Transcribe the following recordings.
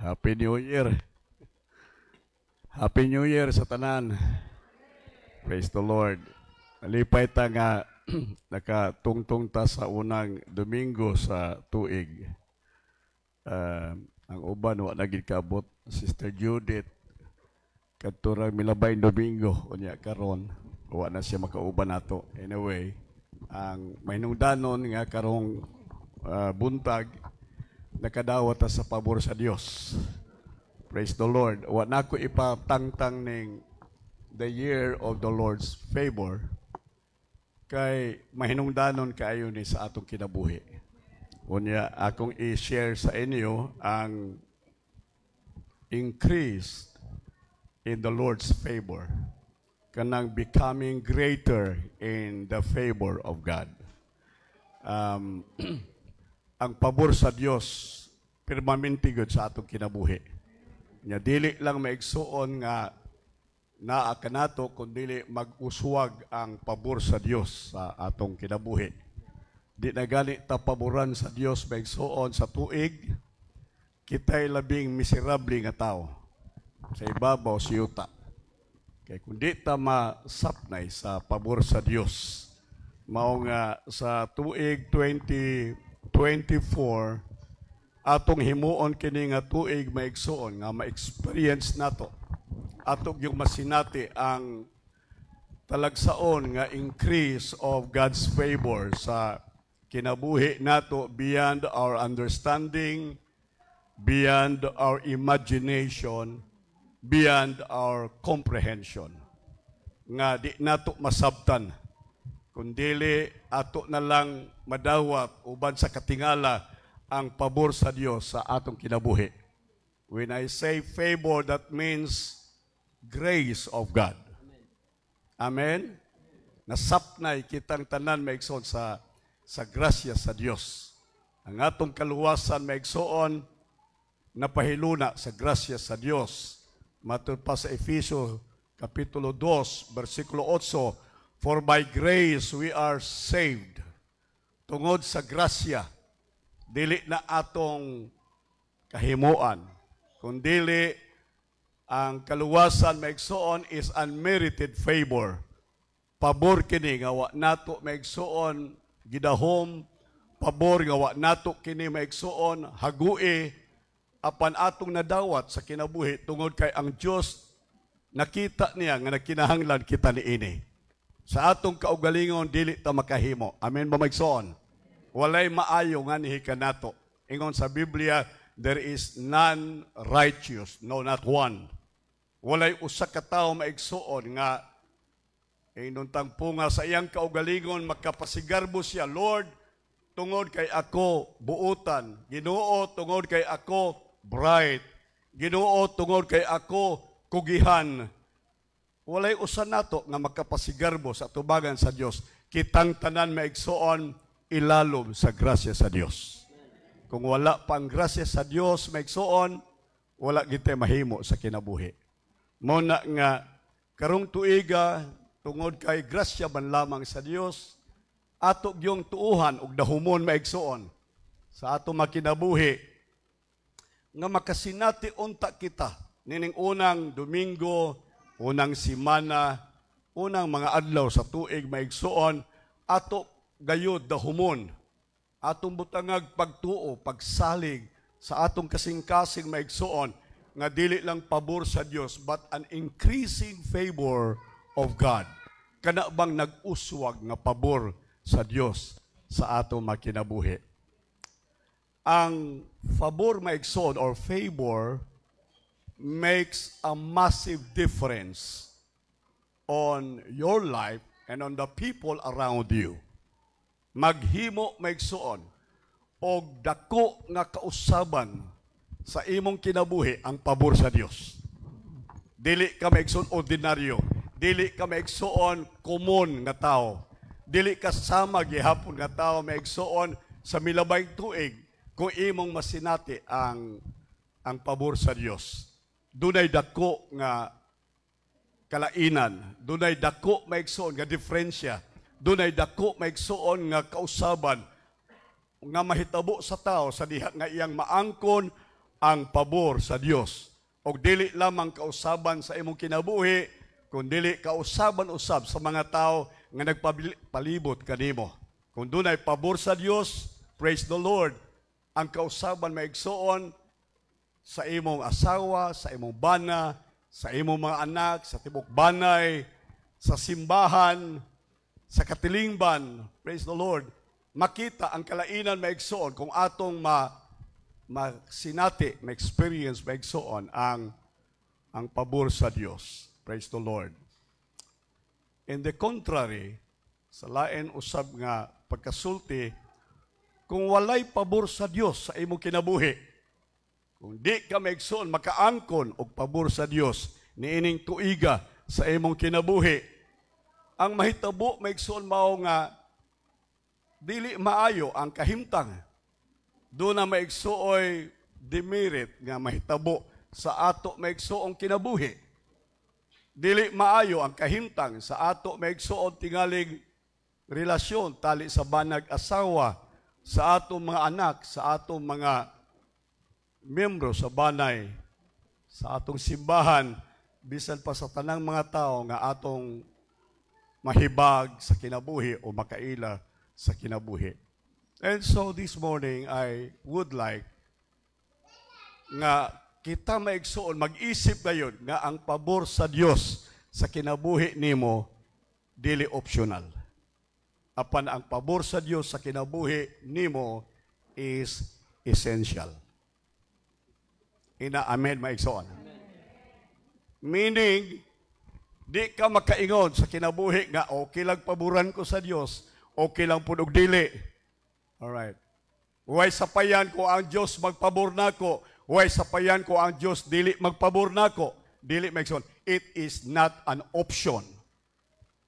Happy New Year. Happy New Year sa tanan. Praise the Lord. Nalipay ta nga nakatungtong ta sa unang Domingo sa tuig. Ang uban wa nagid kaabot, Sister Judith kadturang milabay Domingo unya karon wa na siya makauban nato. Anyway, ang mahinungdanon nga karong buntag nakadawat sa pabor sa Dios. Praise the Lord. Wa na ko ipatangtang ning the year of the Lord's favor kay mahinungdanon kaayo ni sa atong kinabuhi. Unya akong i-share sa inyo ang increase in the Lord's favor, kanang becoming greater in the favor of God. Ang pabor sa Dios permanente gud sa atong kinabuhi. Nya dili lang maigsuon nga naa kanato kundi mag-uswag ang pabor sa Dios sa atong kinabuhi. Di na gani ta paboran sa Dios maigsuon sa tuig kitay labing miserable nga tao sa ibabaw siyuta. Kay kundi ta masapnay sa pabor sa Dios mao nga sa tuig 2024 atong himuon kini nga tuig maigsuon nga ma-experience nato atong yung masinati ang talagsaon nga increase of God's favor sa kinabuhi nato beyond our understanding, beyond our imagination, beyond our comprehension. Nga di nato masabtan kundili ato na lang madawat uban sa katingala ang pabor sa Dios sa atong kinabuhi. When I say favor, that means grace of God. Amen. Nasapnay kitang tanan maigsoon sa grasya sa Dios. Ang atong kaluwasan maigsoon napahiluna sa grasya sa Dios. Matod pa sa Efeso kapitulo 2 bersikulo 8, for by grace we are saved. Tungod sa grasya, dili na atong kahimuan, kundili ang kaluwasan maigsuon is unmerited favor. Pabor kini nga wa nato maigsuon gidahom, pabor nga wa nato kini maigsuon hagui apan atong nadawat sa kinabuhi tungod kay ang Dios nakita niya nga nakinahanglan kita niini. Sa atong kaugalingon dili ta makahimo. Amen ba maigsuon? Walay maayo nga nihikan nato. Ingon sa Biblia, there is none righteous, no, not one. Walay usa ka tawo maigsuon nga inuntang punga sa iyang kaugalingon makapasigarbo siya, Lord, tungod kay ako buutan, Ginoo tungod kay ako bright, Ginoo tungod kay ako kugihan. Walay usa nato nga makapasigarbo sa tubagan sa Dios. Kitang tanan maigsuon ilalom sa grasya sa Dios. Kung wala pang grasya sa Dios maigsuon, wala gitay mahimo sa kinabuhi. Muna nga karong tuiga tungod kay grasya man lamang sa Dios, ato gyung tuuhan ug dahumon maigsuon sa ato makinabuhi nga makasinati unta kita nining unang Domingo, unang simana, unang mga adlaw sa tuig maigsuon ato gayud dahumon atong butangag pagtuo, pagsalig sa atong kasing-kasing maigsuon nga dili lang pabor sa Dios but an increasing favor of God. Kana bang nag-uswag nga pabor sa Dios sa atong makinabuhi. Ang pabor maigsuon or favor makes a massive difference on your life and on the people around you. Maghimo maigsuon og dako nga kausaban sa imong kinabuhi ang pabor sa Dios. Dili ka maigsuon ordinaryo, dili ka maigsuon common nga tao, dili ka sama gihapon nga tao maigsuon sa milabay tuig kung imong masinati ang pabor sa Dios. Dunay dako nga kalainan, dunay dako maigsuon nga diferensya, dunay dako maigsuon nga kausaban nga mahitabo sa tao sa diha nga iyang maangkon ang pabor sa Dios. O dili lamang kausaban sa imong kinabuhi, kundi kausaban usab sa mga tao nga nagpalibot kanimo. Kung dunay pabor sa Dios, praise the Lord, ang kausaban maigsuon sa imong asawa, sa imong bana, sa imong mga anak, sa tibok banay, sa simbahan, sa katilingban, praise the Lord, makita ang kalainan maigsuon kung atong masinati, ma-experience maigsuon ang pabor sa Dios. Praise the Lord. In the contrary, sa lain usab nga pagkasulti, kung walay pabor sa Dios sa imong kinabuhi, kung di ka maigsuon makaangkon og pabor sa Dios niining tuiga sa imong kinabuhi, ang mahitabo maigsuon mao nga dili maayo ang kahimtang. Do na maigsuoy demerit nga mahitabo sa ato maigsuong kinabuhi. Dili maayo ang kahimtang sa ato maigsuon tingaling relasyon tali sa banag asawa, sa atong mga anak, sa atong mga miyembro sa banay, sa atong simbahan, bisan pa sa tanang mga tao nga atong mahibag sa kinabuhi o makaila sa kinabuhi. And so this morning, I would like nga kita maigsuon, mag-isip ngayon nga ang pabor sa Dios sa kinabuhi nimo dili optional. Apan ang pabor sa Dios sa kinabuhi nimo is essential. Ina amen maigsuon. Meaning, di ka makaingon sa kinabuhi nga okay lang paboran ko sa Dios, okay lang pud og dili. Alright. Huwag sapayan ko ang Diyos magpabor nako. Huwag sapayan ko ang Diyos dili magpabor nako. Dili maigsoon. It is not an option.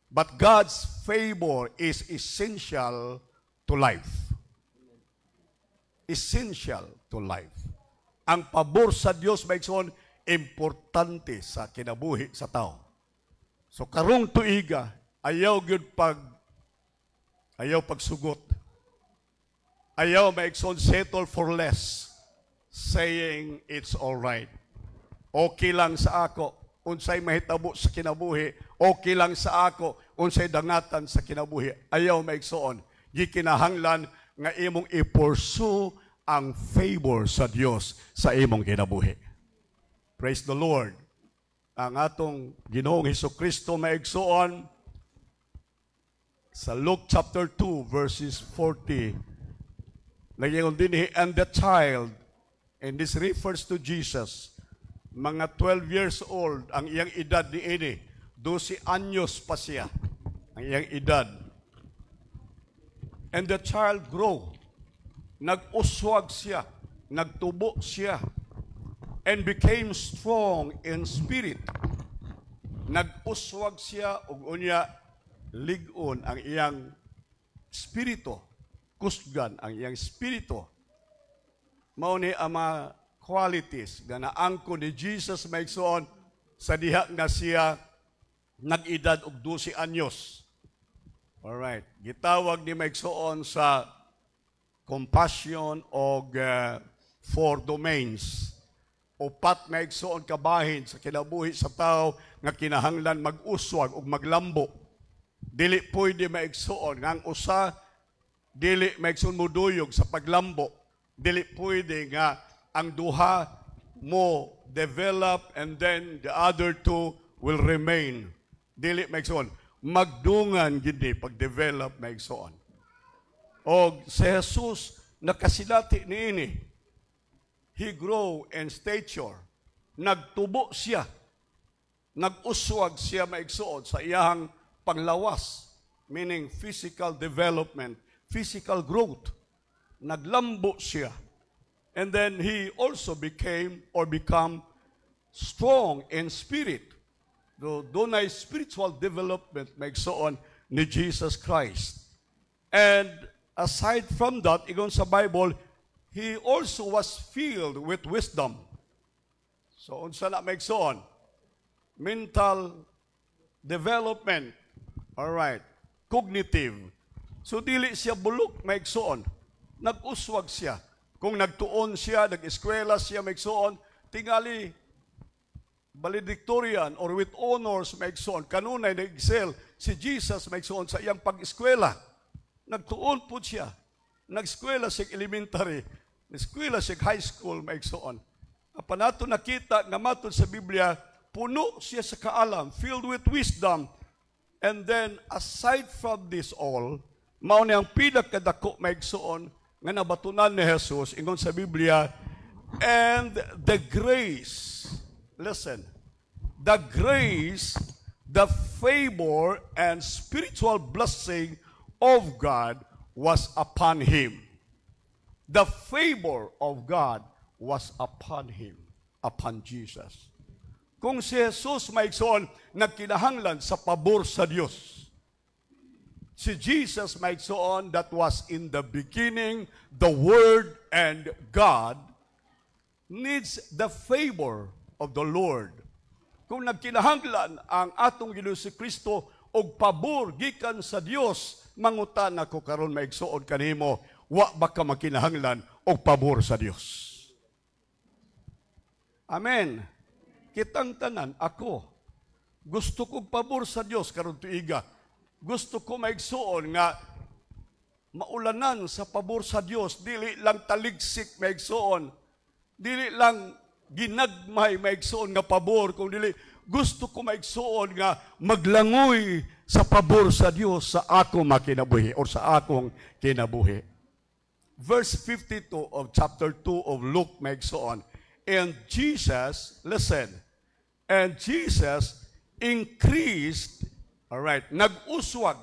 But God's favor is essential to life. Essential to life. Ang pabor sa Diyos maigsoon importante sa kinabuhi sa tao. So karong tuiga ayaw pagsugot. Ayaw maigsoon settle for less, saying it's all right. Okay lang sa ako, unsay mahitabo sa kinabuhi, okay lang sa ako, unsay dangatan sa kinabuhi. Ayaw maigsoon, gikinahanglan nga imong i-pursue ang favor sa Dios sa imong kinabuhi. Praise the Lord. Ang atong Ginoong Hesukristo maigsoon sa Luke chapter 2 verses 40. Nagyingon din, and the child, and this refers to Jesus, mga 12 years old, ang iyang edad ni ini, 12 anyos pa siya, ang iyang edad. And the child grow, nag-uswag siya, nagtubo siya, and became strong in spirit. Nag-uswag siya, ug unya, ligon ang iyang spirito, kusgan ang iyang spirito. Mao ni ang mga qualities nga naangko ni Jesus maigsoon sa diha nga siya nag-edad og 12 anyos. Alright, gitawag ni maigsoon sa compassion og 4 domains. Upat maigsoon kabahin sa kinabuhi sa tao nga kinahanglan mag-uswag ug maglambo. Dili pwede maigsoon nga ang usa dili maigsoon muduyog sa paglambo. Dili pwede nga ang duha mo develop and then the other two will remain. Dili maigsoon. Magdungan gindi pag-develop maigsoon. O si Jesus nakasilati niini. He grow in stature. Nagtubo siya. Nag-uswag siya maigsoon sa iyang panglawas. Meaning physical development. Physical growth. Naglambo siya. And then he also become strong in spirit. Doon ay spiritual development maigsoon ni Jesus Christ. And aside from that, igon sa Bible, he also was filled with wisdom. So unsa na maigsoon? Mental development. All right. Cognitive. So dili siya bulok maigsoon. Nag-uswag siya. Kung nagtuon siya, nag-eskwela siya, maigsoon, tingali, valedictorian or with honors, maigsoon, kanunay nag-excel, si Jesus maigsoon sa iyang pag-eskwela. Nagtuon po siya. Nag-eskwela siya elementary, nag-eskwela siya high school, maigsoon. Apanato nakita nga matod sa Biblia, puno siya sa kaalam, filled with wisdom. And then, aside from this all, mao ni ang pinakadako maigsoon nga nabatunan ni Jesus ingon sa Biblia, and the grace, listen, the grace, the favor, and spiritual blessing of God was upon him. The favor of God was upon him, upon Jesus. Kung si Jesus maigsoon, nagkinahanglan sa pabor sa Dios. Si Jesus maigsoon, that was in the beginning, the Word and God needs the favor of the Lord. Kung nagkinahanglan ang atong Ginoo si Kristo og pabor gikan sa Dios, mangutan ako karon maigsoon kanimo, wa ba ka makinahanglan og pabor sa Dios? Amen. Kitang tanan, ako, gusto kong pabor sa Dios karon tuiga. Gusto ko maigsoon nga maulanan sa pabor sa Dios, dili lang taligsik maigsoon, dili lang ginagmay maigsoon nga pabor, kung dili gusto ko maigsoon nga maglangoy sa pabor sa Dios sa akong makinabuhi or sa akong kinabuhi. Verse 52 of chapter 2 of Luke maigsoon, and Jesus, listen, and Jesus increased, alright, nag-uswag.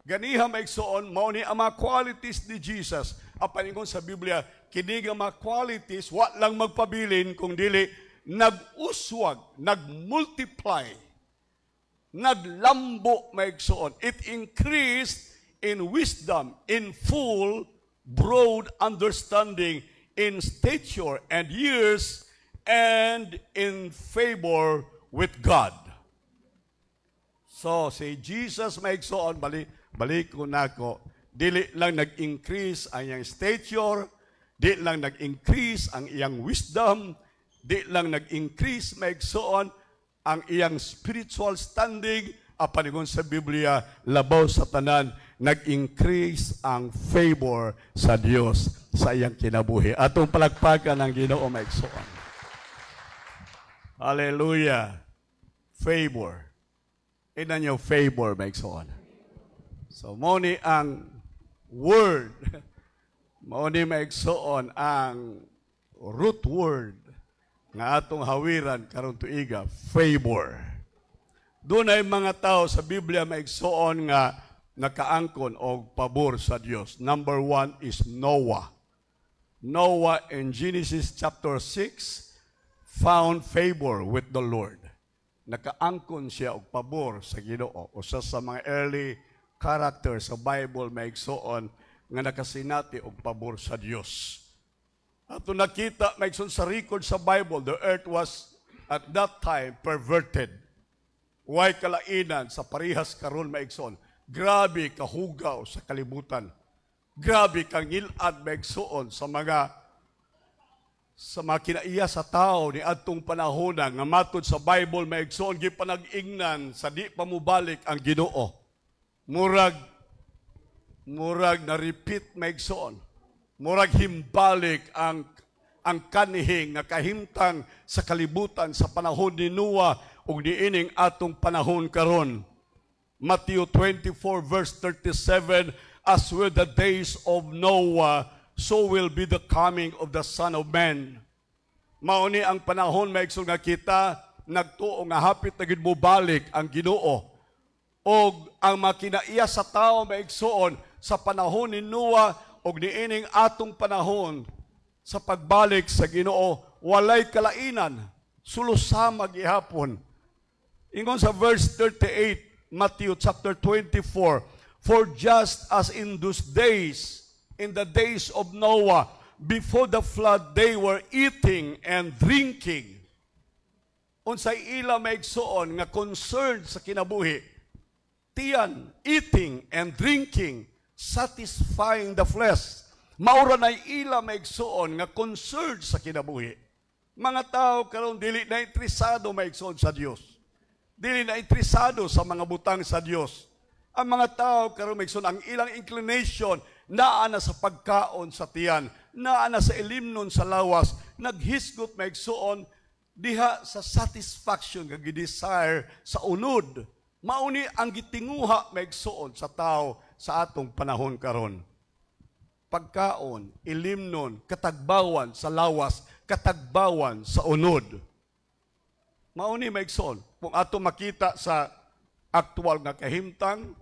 Ganiha maigsoon, mao ni ang mga qualities ni Jesus. Apaningon sa Biblia, kini nga mga qualities, wa lang magpabilin, kung dili, nag-uswag, nag-multiply, naglambo maigsoon. It increased in wisdom, in full, broad understanding, in stature and years, and in favor with God. So, si Jesus maigsoon, balik ko na ko, dili lang nag-increase ang iyang stature, dili lang nag-increase ang iyang wisdom, dili lang nag-increase maigsoon ang iyang spiritual standing, apaningon sa Biblia, labaw sa tanan, nag-increase ang favor sa Dios sa iyang kinabuhi. Atong palagpakan ang Ginoo maigsoon. Hallelujah. Favor. Inan yung favor, maigsoon. So, mo ni ang word, mo ni maigsoon ang root word nga atong hawiran karon tuiga, favor. Doon ay mga tao sa Biblia maigsoon nga nakaangkon og pabor sa Dios. Number 1 is Noah. Noah in Genesis chapter 6 found favor with the Lord. Nakaangkon siya og pabor sa Ginoo. Usa sa mga early characters sa Bible maigsoon nga nakasinati og pabor sa Dios. Ato nakita maigsoon sa record sa Bible, the earth was at that time perverted. Way kalainan sa parihas karon maigsoon. Grabe kahugaw sa kalibutan. Grabe kang ngilad maigsoon sa mga kinaiya sa tao ni adtong panahon nga matod sa Bible maigsoon gipanag-ingnan sa di pa mobalik ang Ginoo. Murag na repeat maigsoon. Murag himbalik ang kanihing nga kahimtang sa kalibutan sa panahon ni Noah ug niining atong panahon karon. Matthew 24 verse 37, as were the days of Noah, so will be the coming of the Son of Man. Mauni ang panahon maigsoon nga kita nagtuo nga hapit na gid mo balik ang Ginoo. Og ang makinaiya sa tao maigsoon sa panahon ni Noah og niining atong panahon sa pagbalik sa Ginoo, walay kalainan, sulusama gihapon. Ingon sa verse 38, Matthew chapter 24, for just as in those days, in the days of Noah, before the flood, they were eating and drinking. Unsay ila maigsoon nga concerned sa kinabuhi, tiyan, eating and drinking, satisfying the flesh, Maura na ila maigsoon nga concerned sa kinabuhi. Mga tao karon dili na interesado maigsoon sa Dios. Dili na interesado sa mga butang sa Dios. Ang mga tao karon maigsoon ang ilang inclination naa na sa pagkaon sa tiyan, naa na sa ilimnon sa lawas, naghisgot maigsoon diha sa satisfaction nga gidesire sa unod. Mauni ang gitinguha maigsoon sa tao sa atong panahon karon. Pagkaon, ilimnon, katagbawan sa lawas, katagbawan sa unod. Mauni maigsoon, kung ato makita sa aktual nga kahimtang,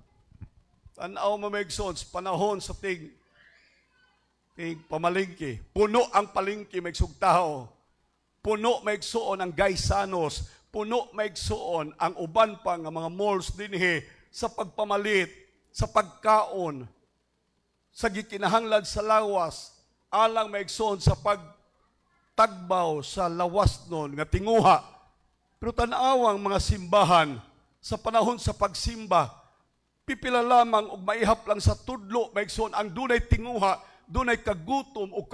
tanaw mo maigsoon sa panahon sa ting pamalingki. Puno ang palingki maigsog tao. Puno maigsoon ang gaysanos. Puno maigsoon ang uban pa nga mga malls dinhi sa pagpamalit, sa pagkaon, sa gikinahanglan sa lawas, alang maigsoon sa pagtagbaw sa lawas nun nga tinguha. Pero tanawang mga simbahan sa panahon sa pagsimba, pipila lamang og maihap lang sa tudlo maigsoon ang dunay tinguha, dunay kagutom o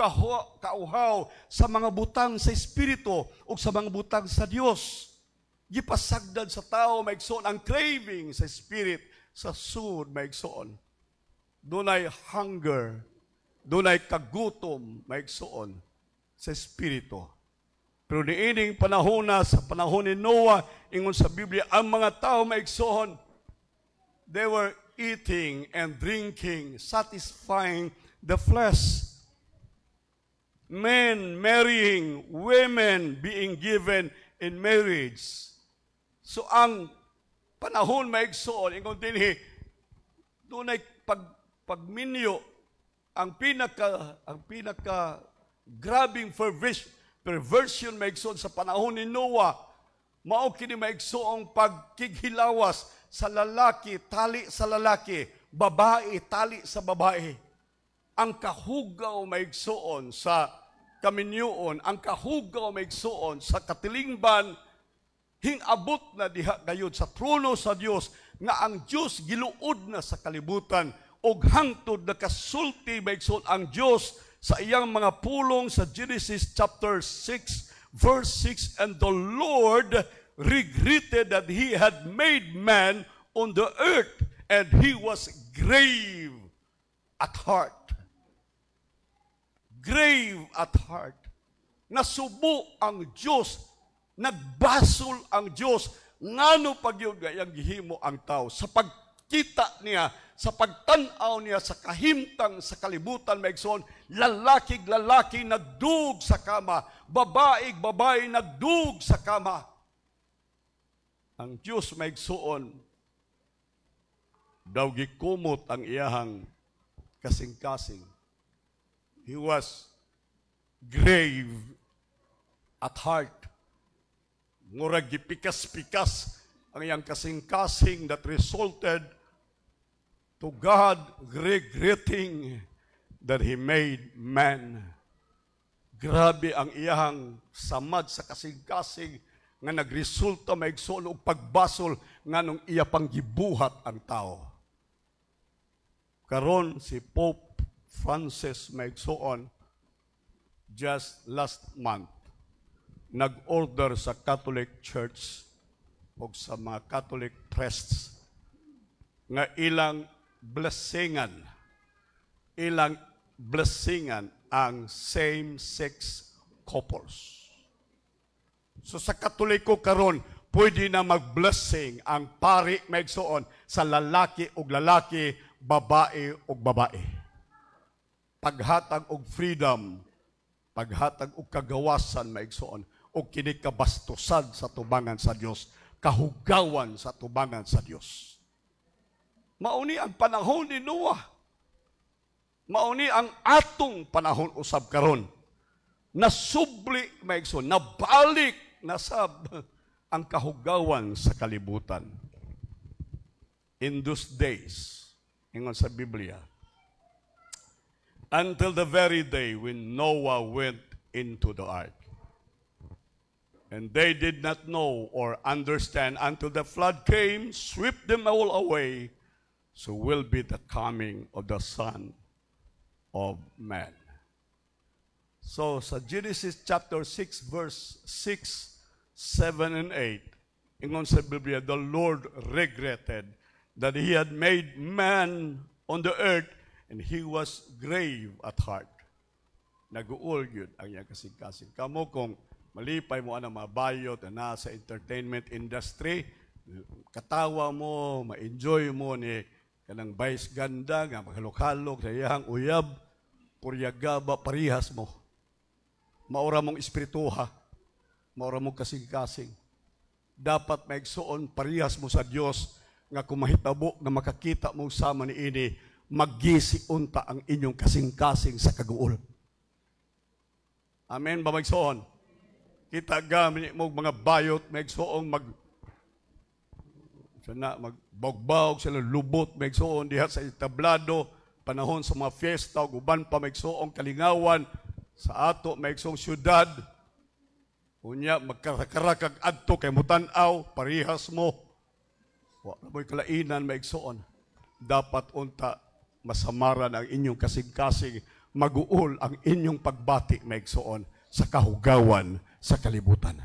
kauhaw sa mga butang sa espiritu o sa mga butang sa Dios. Gipasagdan sa tao maigsoon ang craving sa spirit, sa sud maigsoon. Dunay hunger, dunay kagutom maigsoon sa espiritu. Pero niining panahon na sa panahon ni Noah, ingon sa Biblia, ang mga tao maigsoon, they were eating and drinking, satisfying the flesh. Men marrying, women being given in marriage. So ang panahon maigsoon, ingon dinhi, dunay pagminyo, ang pinaka grabing perversion maigsoon sa panahon ni Noah, mao kini maigsoong pagkighilawas sa lalaki, tali sa lalaki, babae, tali sa babae. Ang kahugaw maigsoon sa kaminyoon, ang kahugaw maigsoon sa katilingban, hingabot na diha gayud sa trono sa Dios, nga ang Dios giluod na sa kalibutan, og hangtod na kasulti maigsoon ang Dios sa iyang mga pulong sa Genesis chapter 6, verse 6, and the Lord regretted that he had made man on the earth, and he was grave at heart. Grave at heart. Nasubo ang Diyos, nagbasol ang Diyos, ngano pagyud gayang gihimo ang tao sa pagkita niya, sa pagtanaw niya sa kahimtang sa kalibutan maigsoon, lalaki nagdug sa kama, babae nagdug sa kama. Ang Diyos maigsoon daw gikumot ang iyahang kasing-kasing. He was grave at heart. Murag gipikas-pikas ang iyang kasing-kasing that resulted to God regretting that He made man. Grabe ang iyahang samad sa kasing-kasing nga nagresulta maigsoon og pagbasol nganong iya pang gibuhat ang tao. Karon si Pope Francis maigsoon just last month nag-order sa Catholic Church o sa mga Catholic priests nga ilang blessingan ang same-sex couples. So sa Katoliko karon pwede na mag-blessing ang pari maigsoon sa lalaki ug lalaki, babae ug babae. Paghatag og freedom, paghatag og kagawasan maigsoon og kini kabastusan sa tubangan sa Dios, kahugawan sa tubangan sa Dios. Mauni ang panahon ni Noah. Mauni ang atong panahon usab karon. Nasubli maigsoon, nabalik nasab ang kahugawan sa kalibutan. In those days, ingon sa Biblia, until the very day when Noah went into the ark. And they did not know or understand until the flood came, swept them all away. So will be the coming of the Son of man. So, sa Genesis chapter 6, verse 6, 7, and 8, ingon sa Biblia, the Lord regretted that He had made man on the earth, and He was grave at heart. Nag-uol yun ang iyang kasing-kasing. Kamo kung malipay mo ang mabayot na sa entertainment industry, katawa mo, ma-enjoy mo ni kanang vice ganda, nga maghalok-halok sa iyang uyab, puryagaba, parihas mo. Maura mong espirituha, maura mong kasing-kasing. Dapat maigsuon parihas mo sa Dios nga kung mahitabo nga makakita mo sama ni ini, maggisi unta ang inyong kasing-kasing sa kaguol. Amen ba maigsuon? Kita gamit mo mga bayot, maigsuon magbawg sila lubot, maigsuon diha sa etablado, panahon sa mga fiesta, uban pa maigsuon kalingawan, sa ato maigsuong syudad, unya magkakarakag adto kay mutanaw, parihas mo. Wa mo'y kalainan maigsuon. Dapat unta masamaran ang inyong kasing-kasing, maguol ang inyong pagbati maigsuon sa kahugawan sa kalibutan.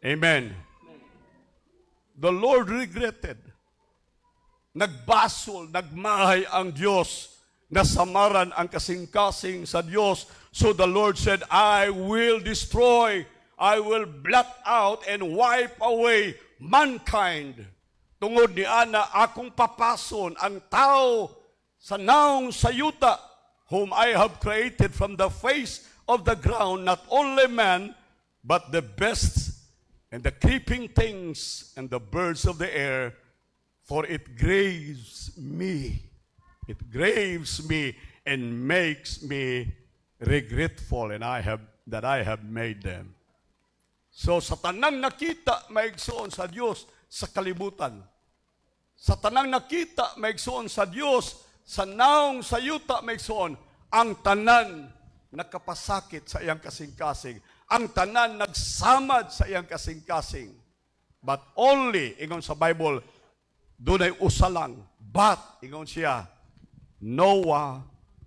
Amen. The Lord regretted. Nagbasol, nagmahay ang Diyos, nasamaran ang kasing-kasing sa Diyos. So the Lord said, I will destroy, I will blot out and wipe away mankind. Tungod ni ana, akong papason ang tao sa naong sayuta, whom I have created from the face of the ground, not only man, but the beasts and the creeping things and the birds of the air, for it grieves me. It grieves me and makes me regretful that I have made them. So sa tanang nakita, maigsuon sa Dios sa kalibutan. Sa tanang nakita, maigsuon sa Dios sa naong sayuta, maigsuon ang tanan nakapasakit sa iyang kasing-kasing. Ang tanan nagsamad sa iyang kasing-kasing. But only, ingon sa Bible, dunay usa lang. But, ingon siya, Noah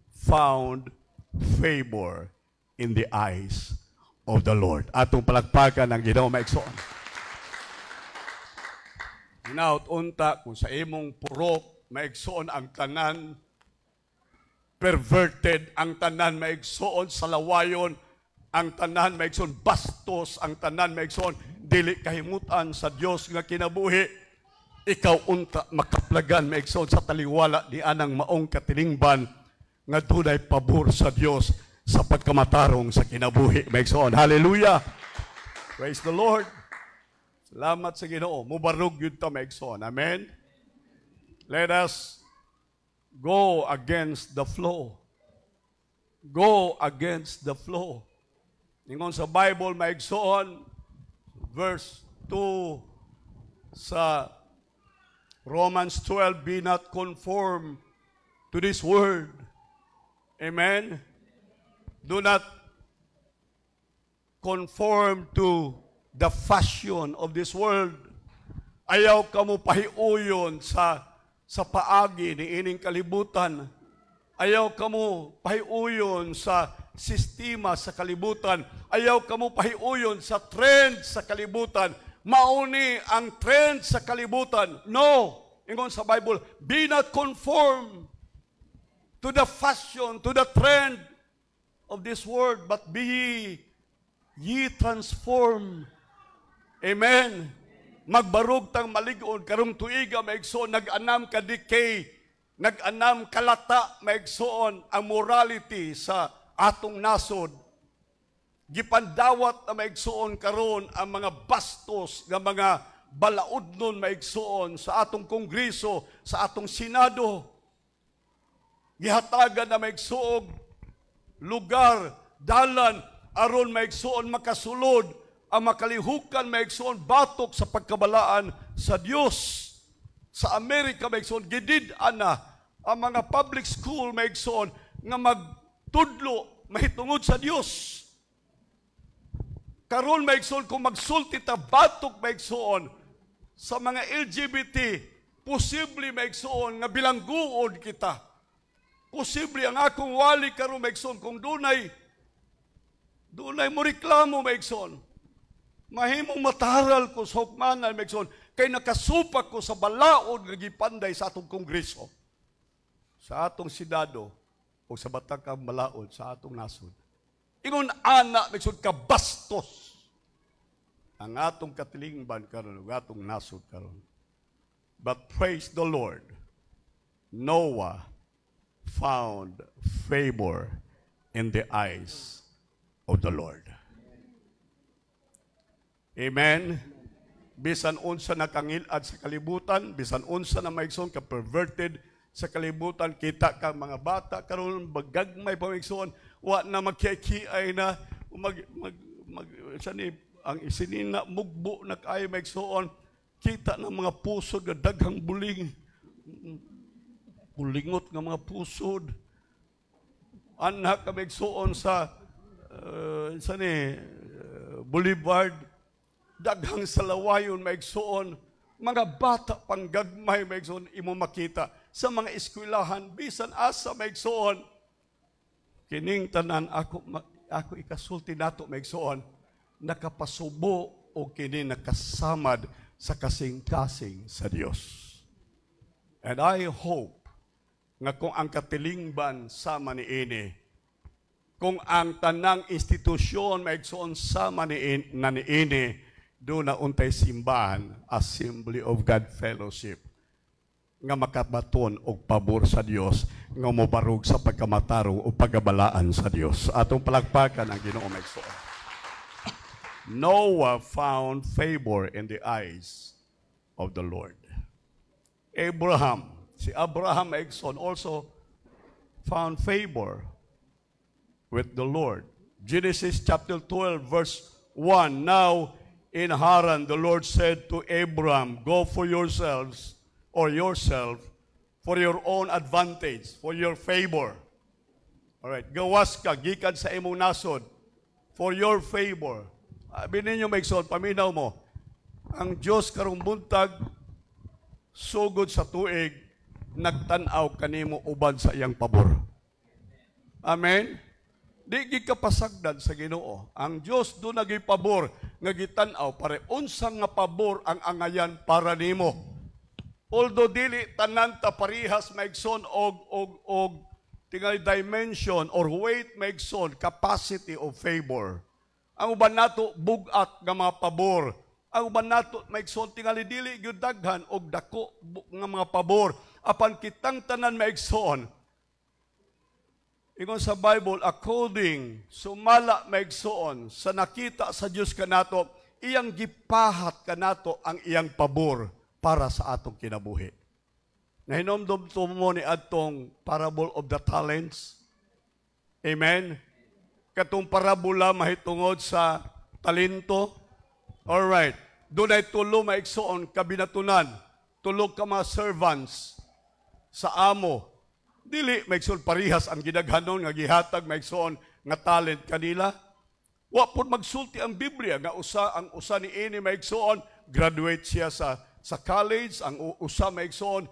found favor in the eyes of the Lord. Atong palagpakan ang Ginoo maigsoon. Ginaot unta kung sa imong purok maigsoon ang tanan, perverted ang tanan maigsoon sa lawayon, ang tanan maigsoon bastos, ang tanan maigsoon dili kahimutan sa Dios nga kinabuhi. Ikaw unta makaplagan maigsoon sa taliwala di anang maong katilingban nga dunay pabor sa Dios sa pagkamatarong sa kinabuhi maigsoon. Hallelujah. Praise the Lord. Salamat sa Ginoo. Mubarog yun ta maigsoon. Amen. Let us go against the flow. Go against the flow. Ingon sa Bible maigsoon verse 2 sa Romans 12, be not conformed to this world. Amen? Do not conform to the fashion of this world. Ayaw ka mo pahiuyon sa paagi ni ining kalibutan. Ayaw ka mo pahiuyon sa sistema sa kalibutan. Ayaw ka mo pahiuyon sa trend sa kalibutan. Mauni ang trend sa kalibutan. No. Ingon sa Bible, be not conformed to the fashion, to the trend of this world, but be ye transformed. Amen. Magbarog tang malig-on, karong tuiga maigsoon, nag-anam ka decay, nag-anam kalata maigsoon ang morality sa atong nasod. Gipandawat na maigsuon karon ang mga bastos nga mga balaudnon maigsuon sa atong kongreso, sa atong senado. Gihatagan na maigsuog lugar, dalan aron maigsuon makasulod ang makalihukan maigsuon batok sa pagkabalaan sa Dios. Sa Amerika maigsuon gidid-an na ang mga public school maigsuon nga magtudlo mahitungod sa Dios. Karon maigsoon kung magsulti ta batok maigsoon sa mga LGBT, posible maigsoon nga bilangguon kita. Posible ang akong wali karon maigsoon kung dunay mo reklamo maigsoon. Mahimong mataral ko sa hukmanan maigsoon kay nakasupak ko sa balaod nga gipanday sa atong kongreso, sa atong senado o sa batakang balaod sa atong nasod. Ingon ana maigsoon kabastos ang atong katilingban karon ug atong nasod karon. But praise the Lord, Noah found favor in the eyes of the Lord. Amen. Bisan unsa nakangilad sa kalibutan, bisan unsa na maigsoon ka perverted sa kalibutan, kita ka mga bata karon bagagmay pamigsoon, wa na magkikiay na ang isinina mugbo na kay maigsoon, kita ng mga pusod nga daghang buling, bulingot nga mga pusod. Anak ka maigsoon sa Boulevard, daghang salawayon maigsoon, mga bata panggagmay maigsoon imo makita sa mga eskwelahan bisan asa maigsoon. Kining tanan ako ikasulti nato maigsoon, nakapasubo o kini nakasamad sa kasing-kasing sa Dios. And I hope nga kung ang katilingban sama ni ini, kung ang tanang institusyon maigsoon sama ni ini, doon na untay simbahan, Assembly of God Fellowship, nga makabaton og pabor sa Dios, nga mobarog sa pagkamatarong o pagabalaan sa Dios. Atong palagpakan ang Ginoo maigsoon. Noah found favor in the eyes of the Lord. Si Abraham maigsoon also found favor with the Lord. Genesis chapter 12 verse 1. Now in Haran the Lord said to Abraham, go for yourself for your own advantage, for your favor. Alright, gawas ka, gikan sa imong nasod, for your favor. Bininyo maigsoon, paminaw mo, ang Diyos karong buntag, sugod sa tuig, nagtanaw kanimo uban sa iyang pabor. Amen? Di gikapasagdan sa Ginoo. Ang Diyos doon nagipabor, nga gitanaw, pare, unsang nga pabor ang angayan para nimo. Although dili tanan ta parihas maigsoon og tingali dimension or weight maigsoon, capacity of favor. Ang uban nato bugat nga mga pabor. Ang uban nato maigsoon tingali dili gyud daghan og dako nga mga pabor. Apan kitang tanan maigsoon. Ingon sa Bible, according sumala maigsoon sa nakita sa Dios kanato, iyang gipahat kanato ang iyang pabor para sa atong kinabuhi. Nahinomdom mo ni atong parable of the talents. Amen. Katong parabola mahitungod sa talento. Alright. Doon ay tulo maigsoon kabinatunan. Tulo ka mga servants sa amo. Dili maigsoon parihas ang gidaghanon nga gihatag maigsoon nga talent kanila. Wa pud magsulti ang Biblia nga ang usa ni ini maigsoon graduate siya sa college, ang usa maigsoon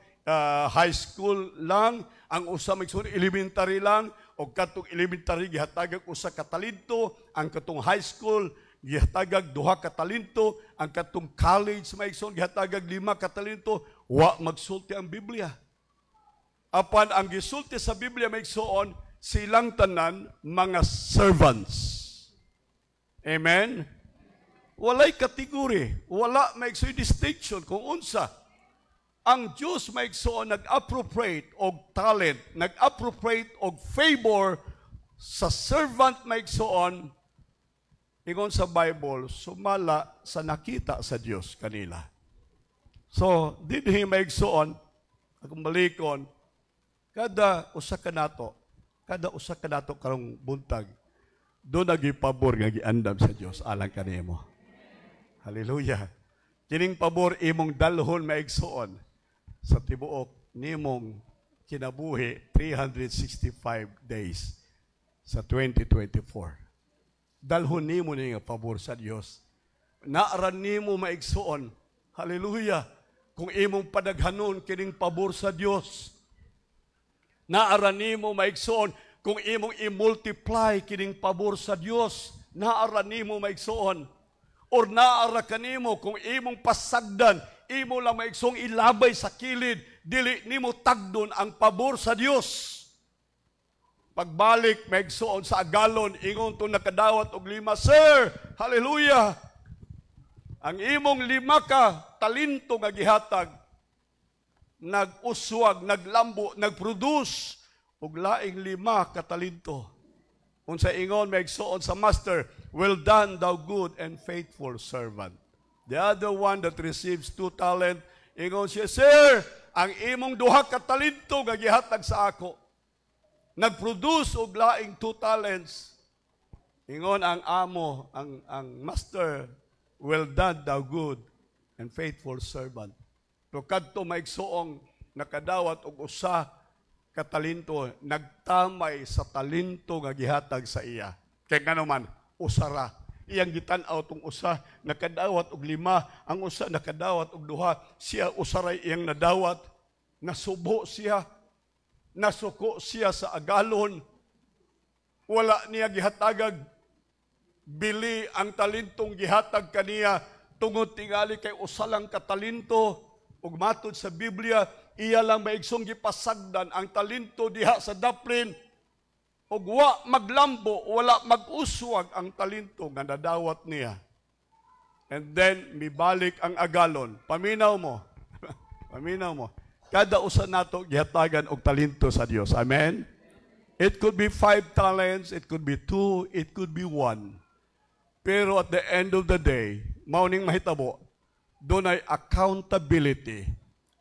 high school lang, ang usa maigsoon elementary lang, o katong elementary gihatagag usa ka talento, ang katong high school gihatagag duha ka talento, ang katong college maigsoon gihatagag 5 ka talento. Wa magsulti ang Biblia. Apan ang gisulti sa Biblia maigsoon, silang tanan mga servants. Amen. Walay kategori, wala maigsoon distinction kung unsa. Ang Diyos maigsoon nag-appropriate og talent, nag-appropriate og favor sa servant maigsoon. Ingon sa Bible, sumala sa nakita sa Diyos kanila. So, dinhi maigsoon, akong balikon, kada usa ka nato karong buntag, doon nagipabor nga giandam sa Diyos alang kanimo. Hallelujah. Kining pabor imong dalhon maigsoon sa tibuok nimong kinabuhi 365 days sa 2024. Dalhon nimo ni nga pabor sa Dios. Naaran nimo maigsoon. Hallelujah. Kung imong padaghanon kining pabor sa Dios, Naara nimo maigsoon kung imong i-multiply kining pabor sa Dios, naara nimo maigsoon. Or naara kanimo kung imong pasagdan, imo lang maigsong ilabay sa kilid, dili nimo tagdon ang pabor sa Dios. Pagbalik maigsoon sa agalon, ingon to nakadawat og 5, Sir, hallelujah. Ang imong 5 ka talento nga gihatag, nag-uswag, naglambo, nag-produce og laing 5 ka talento. Unsa ingon maigsoon sa master, well done, thou good and faithful servant. The other one that receives 2 talent, ingon siya, Sir, ang imong 2 ka talento nga gihatag sa ako, nag-produce og laing 2 talents. Ingon ang amo, ang master, well done, thou good and faithful servant. Pero kadto maigsoong nakadawat og 1 ka talento, nagtamay sa talento nga gihatag sa iya. Kay ngano man, usara. Iyang gitan-aw tong usa nakadawat og 5, ang usa nakadawat og 2. Siya usaray iyang nadawat, nasubo siya, nasuko siya sa agalon. Wala niya gihatagag bili ang talentong gihatag kaniya tungod tingali kay usa lang ka talento. Ug matod sa Biblia, iya lang maigsong gipasagdan ang talento diha sa daplin. Ug wa maglambo, wala mag-uswag ang talento nga nadawat niya. And then, mibalik ang agalon. Paminaw mo. Paminaw mo. Kada usa nato gihatagan og talento sa Dios. Amen? It could be 5 talents, it could be 2, it could be 1. Pero at the end of the day, mauning mahitabo, doon ay accountability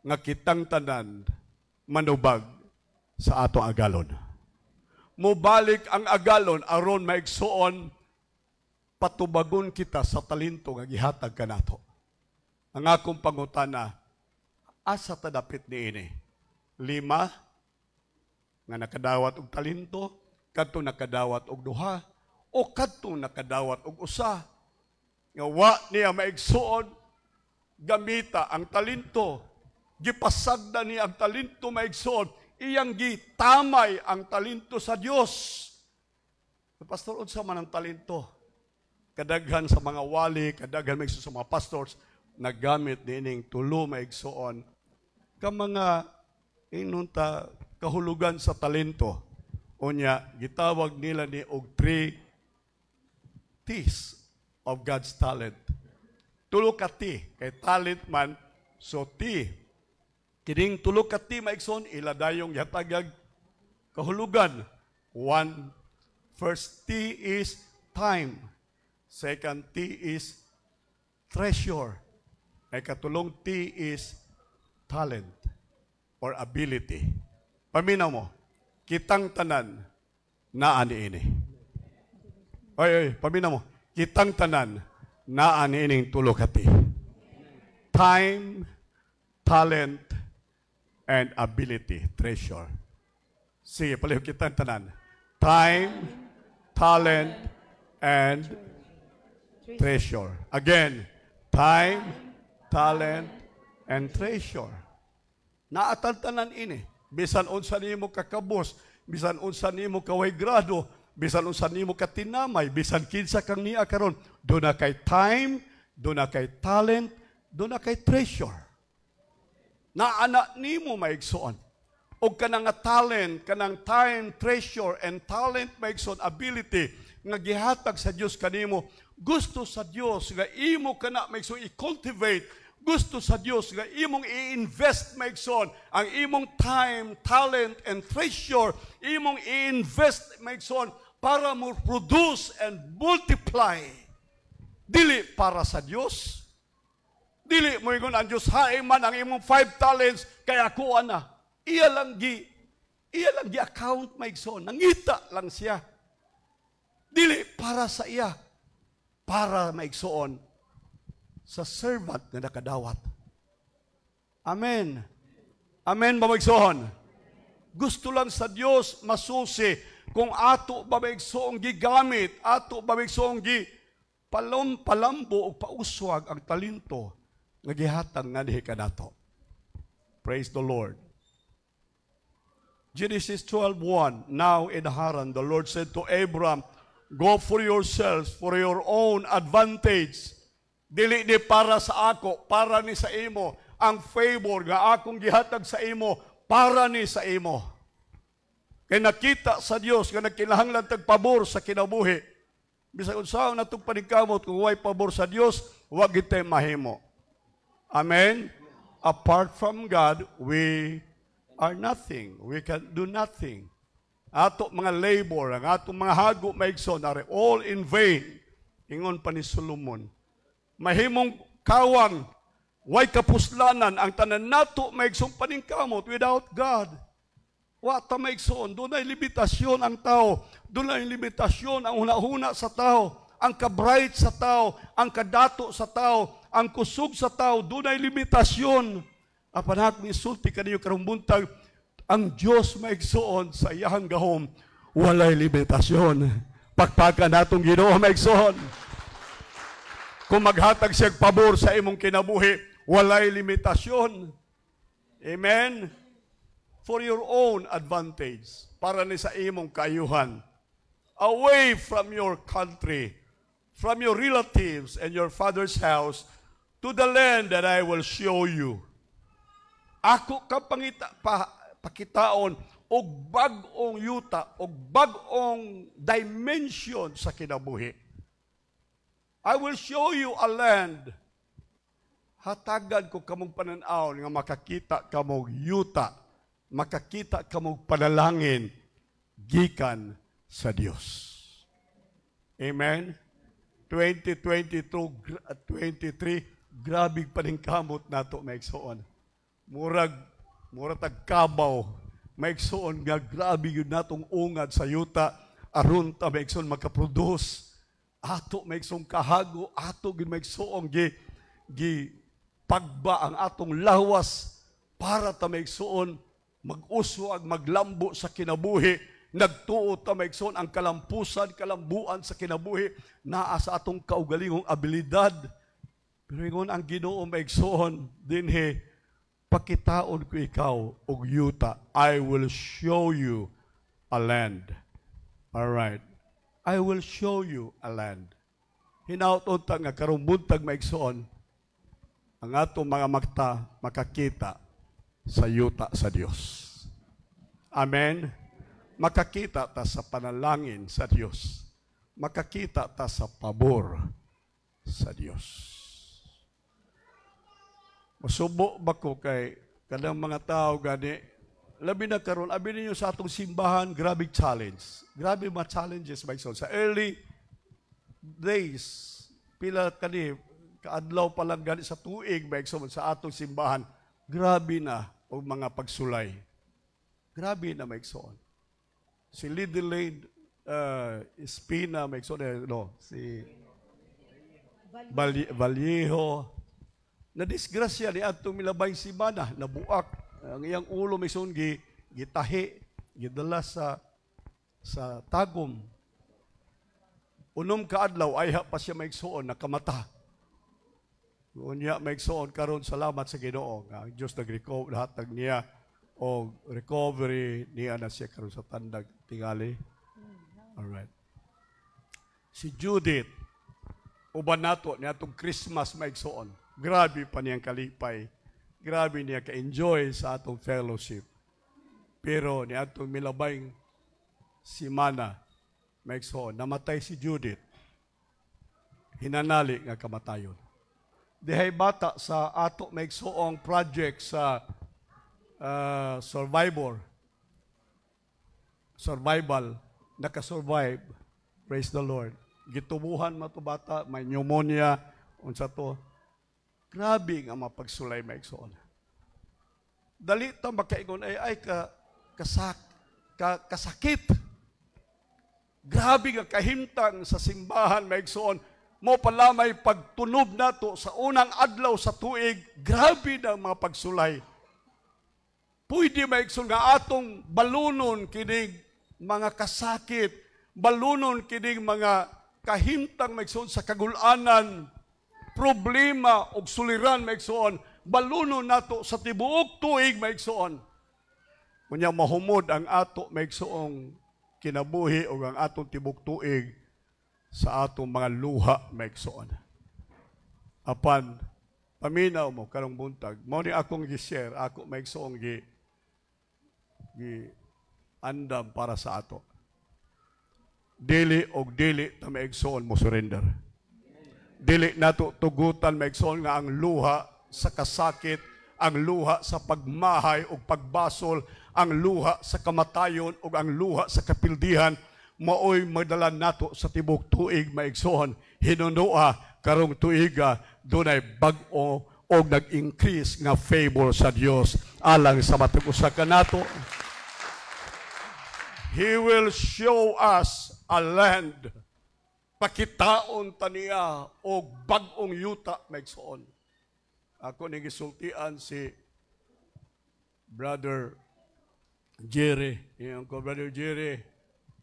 nga kitang tanan manubag sa atong agalon. Mubalik ang agalon aron maigsuon patubagon kita sa talento nga gihatag kanato. Ang akong pangutana, asa ta dapit niini? 5 nga nakadawat og talento, kadto nakadawat og 2, o kadto nakadawat og 1. Nga wa niya maigsuon gamita ang talento, gipasagda niya ang talento maigsoon, iyang gitamay ang talento sa Dios. Pastor, unsa man ang talento? Kadaghan sa mga wali, kadaghan maigsoon sa mga pastors, naggamit dining tulo maigsoon ka mga inunta kahulugan sa talento. Unya, gitawag nila ni og 3 T's of God's talent. Tulo ka T, kay talent man, so T. Kining tulo ka T, maigsoon, iladayong yatagag kahulugan. First T is time. Second T is treasure. Ay katulong T is talent or ability. Paminaw mo, kitang tanan na ani-ini. Oy, paminaw mo, kitang tanan na anining tulo ka T. Time, talent, and ability, treasure. Sige, palihog kitang tanan. Time, talent, and treasure. Again, time, talent, and treasure. Naatantanan ini. Bisan unsa nimo kakabos, bisan unsa nimo kaway grado, bisan unsa nimo katinamay, bisan kinsa kang niya karon, do na kay time, do na kay talent, do na kay treasure. Naana nimo maigsoon. Og kanang talent, kanang time, treasure, and talent maigsoon ability nga gihatag sa Dios kanimo, gusto sa Dios nga imo kana maigsoon i-cultivate. Gusto sa Dios nga imong i-invest maigsoon ang imong time, talent, and treasure. Imong i-invest maigsoon para mo produce and multiply. Dili para sa Dios. Dili mo ingon ang Dios, hae man ang imong 5 talents kay ako ana. Iya lang gi account maigsoon. Nangita lang siya. Dili para sa iya. Para maigsoon sa servant na nakadawat. Amen. Amen ba maigsoon? Gusto lang sa Dios masusi kung ato ba maigsoong gigamit, ato ba maigsoong palambo o pauswag ang talento nga gihatag nga dihi kanato. Praise the Lord. Genesis 12:1. Now in Haran, the Lord said to Abram, go for yourselves, for your own advantage. Dili ni para sa ako, para ni sa imo. Ang favor nga akong gihatag sa imo, para ni sa imo. Kaya nakita sa Dios nga nagkinahanglan tag pabor sa kinabuhi. Bisag unsaon natong paningkamot kung way pabor sa Dios, wa gitay mahimo. Amen. Apart from God, we are nothing. We can do nothing. Ato mga labor, ang ato mga hago maigsoon are all in vain. Ingon pa ni Solomon. Mahimong kawang, way kapuslanan ang tanan nato maigsoon paningkamot without God. Wa ta maigsoon, doon ay limitasyon ang tao. Doon ay limitasyon ang hunahuna sa tao, ang kabright sa tao, ang kadato sa tao, ang kusog sa tao, doon ay limitasyon. Apanak misulti kaniyo karong buntag, ang Diyos maigsoon sa iyang gahom, walay limitasyon. Pagpaka natong Ginoo maigsoon. Kung maghatag siya pabor sa imong kinabuhi, walay limitasyon. Amen? For your own advantage, para ni sa imong kayuhan. Away from your country, from your relatives and your father's house, to the land that I will show you. Ako ka pakitaon og bag-ong yuta, og bag-ong dimension sa kinabuhi. I will show you a land. Hatagan ko kamong pananaw nga makakita kamong yuta, makakita kamong panalangin gikan sa Dios. Amen. 2022 23 grabing paningkamot nato maigsoon. Murag tagkabaw, maigsoon nga grabe yun natong ungad sa yuta, aron ta maigsoon makaproduce. Ato maigsoon kahago, ato gid maigsoon gi pagba ang atong lawas para ta maigsoon mag-uswag, maglambo sa kinabuhi, nagtuo ta maigsoon ang kalampusan, kalambuan sa kinabuhi, naa sa atong kaugalingong abilidad. Pero ingon ang Ginoo maigsoon dinhi, pakitaon ko ikaw og yuta. I will show you a land. All right. I will show you a land. Hinaut-on ta nga karong buntag maigsoon ang atong mga magta makakita sa yuta sa Dios. Amen. Makakita ta sa panalangin sa Dios. Makakita ta sa pabor sa Dios. Masubo ba ko kay kanang mga tao gani, labi na karon, abi ninyo sa atong simbahan, grabe challenge. Grabe mga challenges ba sa early days, pila kani, kaadlaw pa lang gani sa tuig ba sa atong simbahan, grabe na o mga pagsulay. Grabe na maigsoon. Si Lidelaide Espina maigsoon, si Vallejo, na disgrasya ni atong milabay si Mana, nabuak. Ang iyang ulo may son gitahi, gidala sa tagom. Unom kaadlaw ay pa siya maigsoon nakamata. Unya maigsoon karon salamat sa Ginoo. Ang Dios nag-recover hatag niya o recovery niya na siya karon sa tandag tingali. All right. Si Judith uban nato ni atong Christmas maigsoon. Grabe pa niyang kalipay. Grabe niya ka-enjoy sa atong fellowship. Pero ni atong milabayng si Mana, maigsoon, namatay si Judith. Hinanali nga kamatayon. Dihay bata sa ato maigsoong project sa survival, nakasurvive. Praise the Lord. Gitubuhan mo to bata, may pneumonia, unsa to. Grabe nga mapagsulay maigsoon. Dali ta makaingon ay kasakit. Grabe nga kahimtang sa simbahan maigsoon. Mo palamay pagtunob nato sa unang adlaw sa tuig, grabe na mga pagsulay. Pwede maigsoon nga atong balunon kining mga kasakit, balunon kining mga kahimtang maigsoon sa kagulanan, problema o suliran maigsoon, balunon nato sa tibuok tuig maigsoon. Kunya mahumod ang ato maigsoong kinabuhi o ang atong tibok tuig sa atong mga luha maigsoon. Apan, paminaw mo karong buntag, mao ni akong gi-share, ako maigsoong gi andam para sa ato. Dili og dili ta maigsoon mo surrender. Dili nato tugutan maigsoon nga ang luha sa kasakit, ang luha sa pagmahay o pagbasol, ang luha sa kamatayon o ang luha sa kapildihan, maoy madala nato sa tibok tuig maigsoon. Hinunua karong tuiga, dunay bag-o o nag-increase nga favor sa Dios alang sa matag usa kanato. He will show us a land. Pakitaon taniya o bag-ong yuta maigsoon. Ako ni gisultian si Brother Jerry. Yung ko, Brother Jerry,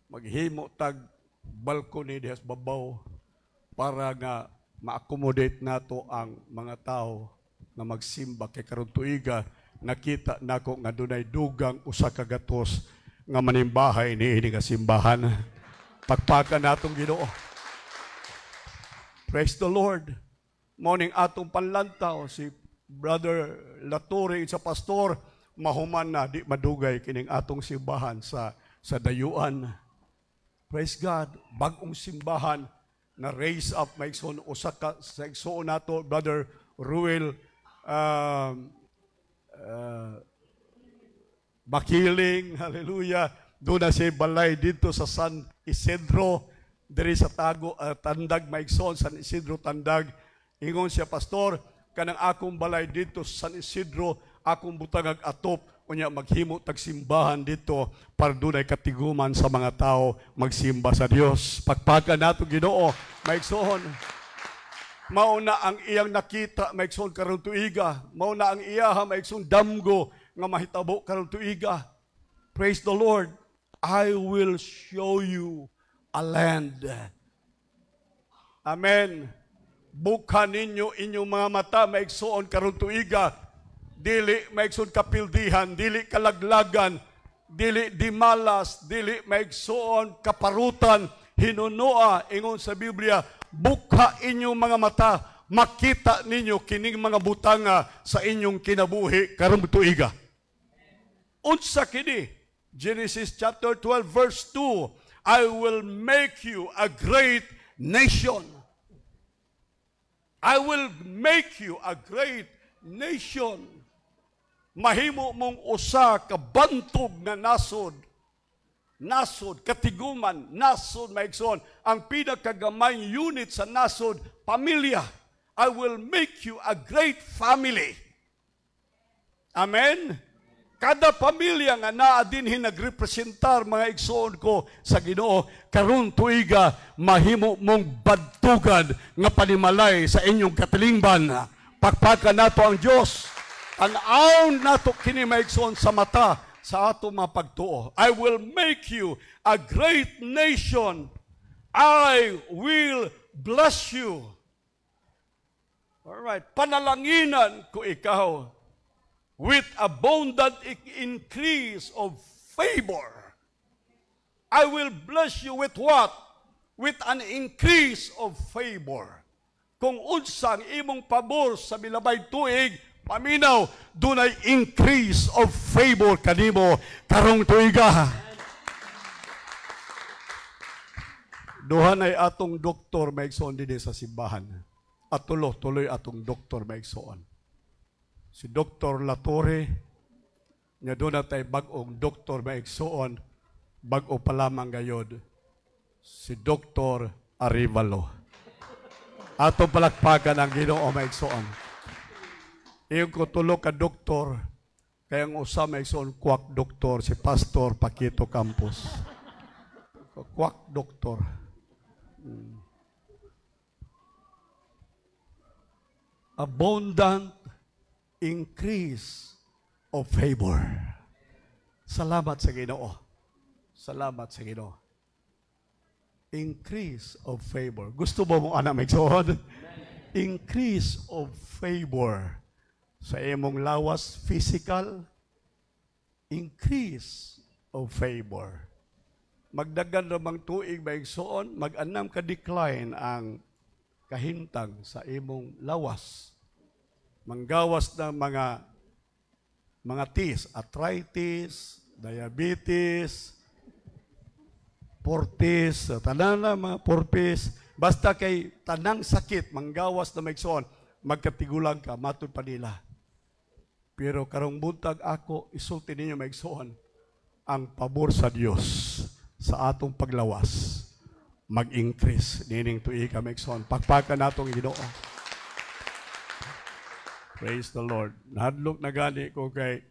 maghimo tag balcony dihas babaw para nga ma-accommodate nato ang mga tao na magsimba kay karon tuiga nakita nako nga dunay dugang usa ka gatos nga manimbahay niini nga simbahan. Pagpakan natong Ginoo. Praise the Lord. Morning atong panlantaw si Brother Latore sa pastor mahuman na di madugay kining atong simbahan sa dayuan. Praise God, bag-ong simbahan na raise up maigsoon usa ka sa igsoon nato Brother Ruel Bakiling, hallelujah. Doon na siya balay dito sa San Isidro, diri sa Tandag maigsoon, San Isidro Tandag. Ingon siya, pastor, kanang akong balay dito sa San Isidro, akong butangag atop, unya maghimo tagsimbahan dito para dunay katiguman sa mga tao magsimba sa Dios. Pagpakan nato Ginoo, maigsoon. Mauna ang iyang nakita, maigsoon karon tuiga. Mauna ang iyaha, maigsoon damgo nga mahitabo karon tuiga. Praise the Lord. I will show you a land. Amen. Bukhan ninyo inyong mga mata, maigsoon karon tuiga. Dili maigsoon kapildihan, dili kalaglagan, dili dimalas, dili maigsoon kaparutan, hinunua, ingon sa Biblia, bukha inyong mga mata, makita ninyo kining mga butanga sa inyong kinabuhi karon tuiga. Unsa kini? Genesis chapter 12 verse 2, I will make you a great nation. I will make you a great nation. Mahimo mong usa ka bantog na nasod. Nasod, katiguman, nasod, maigsoon. Ang pinakagamay unit sa nasod, pamilya. I will make you a great family. Amen? Kada pamilya nga naa dinhi nagrepresentar mga igsoon ko sa Ginoo karon tuiga mahimo mong badtugan nga panimalay sa inyong katilingban. Pakpakan nato ang Dios. An-aon nato kini maigsoon sa mata sa ato mga pagtuo. I will make you a great nation. I will bless you. All right, panalanginan ko ikaw with abundant increase of favor. I will bless you with what? With an increase of favor. Kung unsang imong pabor sa milabay tuig, paminaw, dunay increase of favor kanimo karong tuiga. Duhan ay atong doktor maigsoon dinhi sa simbahan. At tuloy atong doktor maigsoon. Si Dr. Latore, niya doon na tayo bag-ong doktor maigsoon, bag-o pa lamang gayod, si Dr. Arivalo. Atong palakpakan ang Ginoo maigsoon. Iyong ko tulog ka doktor, kayang usa maigsoon kwak doktor, si Pastor Paquito Campos. Kwak doktor. Abundant increase of favor. Salamat sa Ginoo. Salamat sa Ginoo. Increase of favor. Gusto mo mong anak maigsoon? Increase of favor sa imong lawas physical, increase of favor. Magdagan ramang tuig maigsoon, mag-anam ka decline ang kahintang sa imong lawas. Manggawas ng mga tis, arthritis, diabetes, portis, tanan na mga porpis, basta kay tanang sakit, manggawas na maigsoon, magkatigulang ka, matod pa nila. Pero karong buntag ako, isulti ninyo maigsoon, ang pabor sa Dios sa atong paglawas, mag-increase. Nining tuig ka maigsoon, pagpakan natong Ginoo. Praise the Lord. Nahadlok na gani ko kay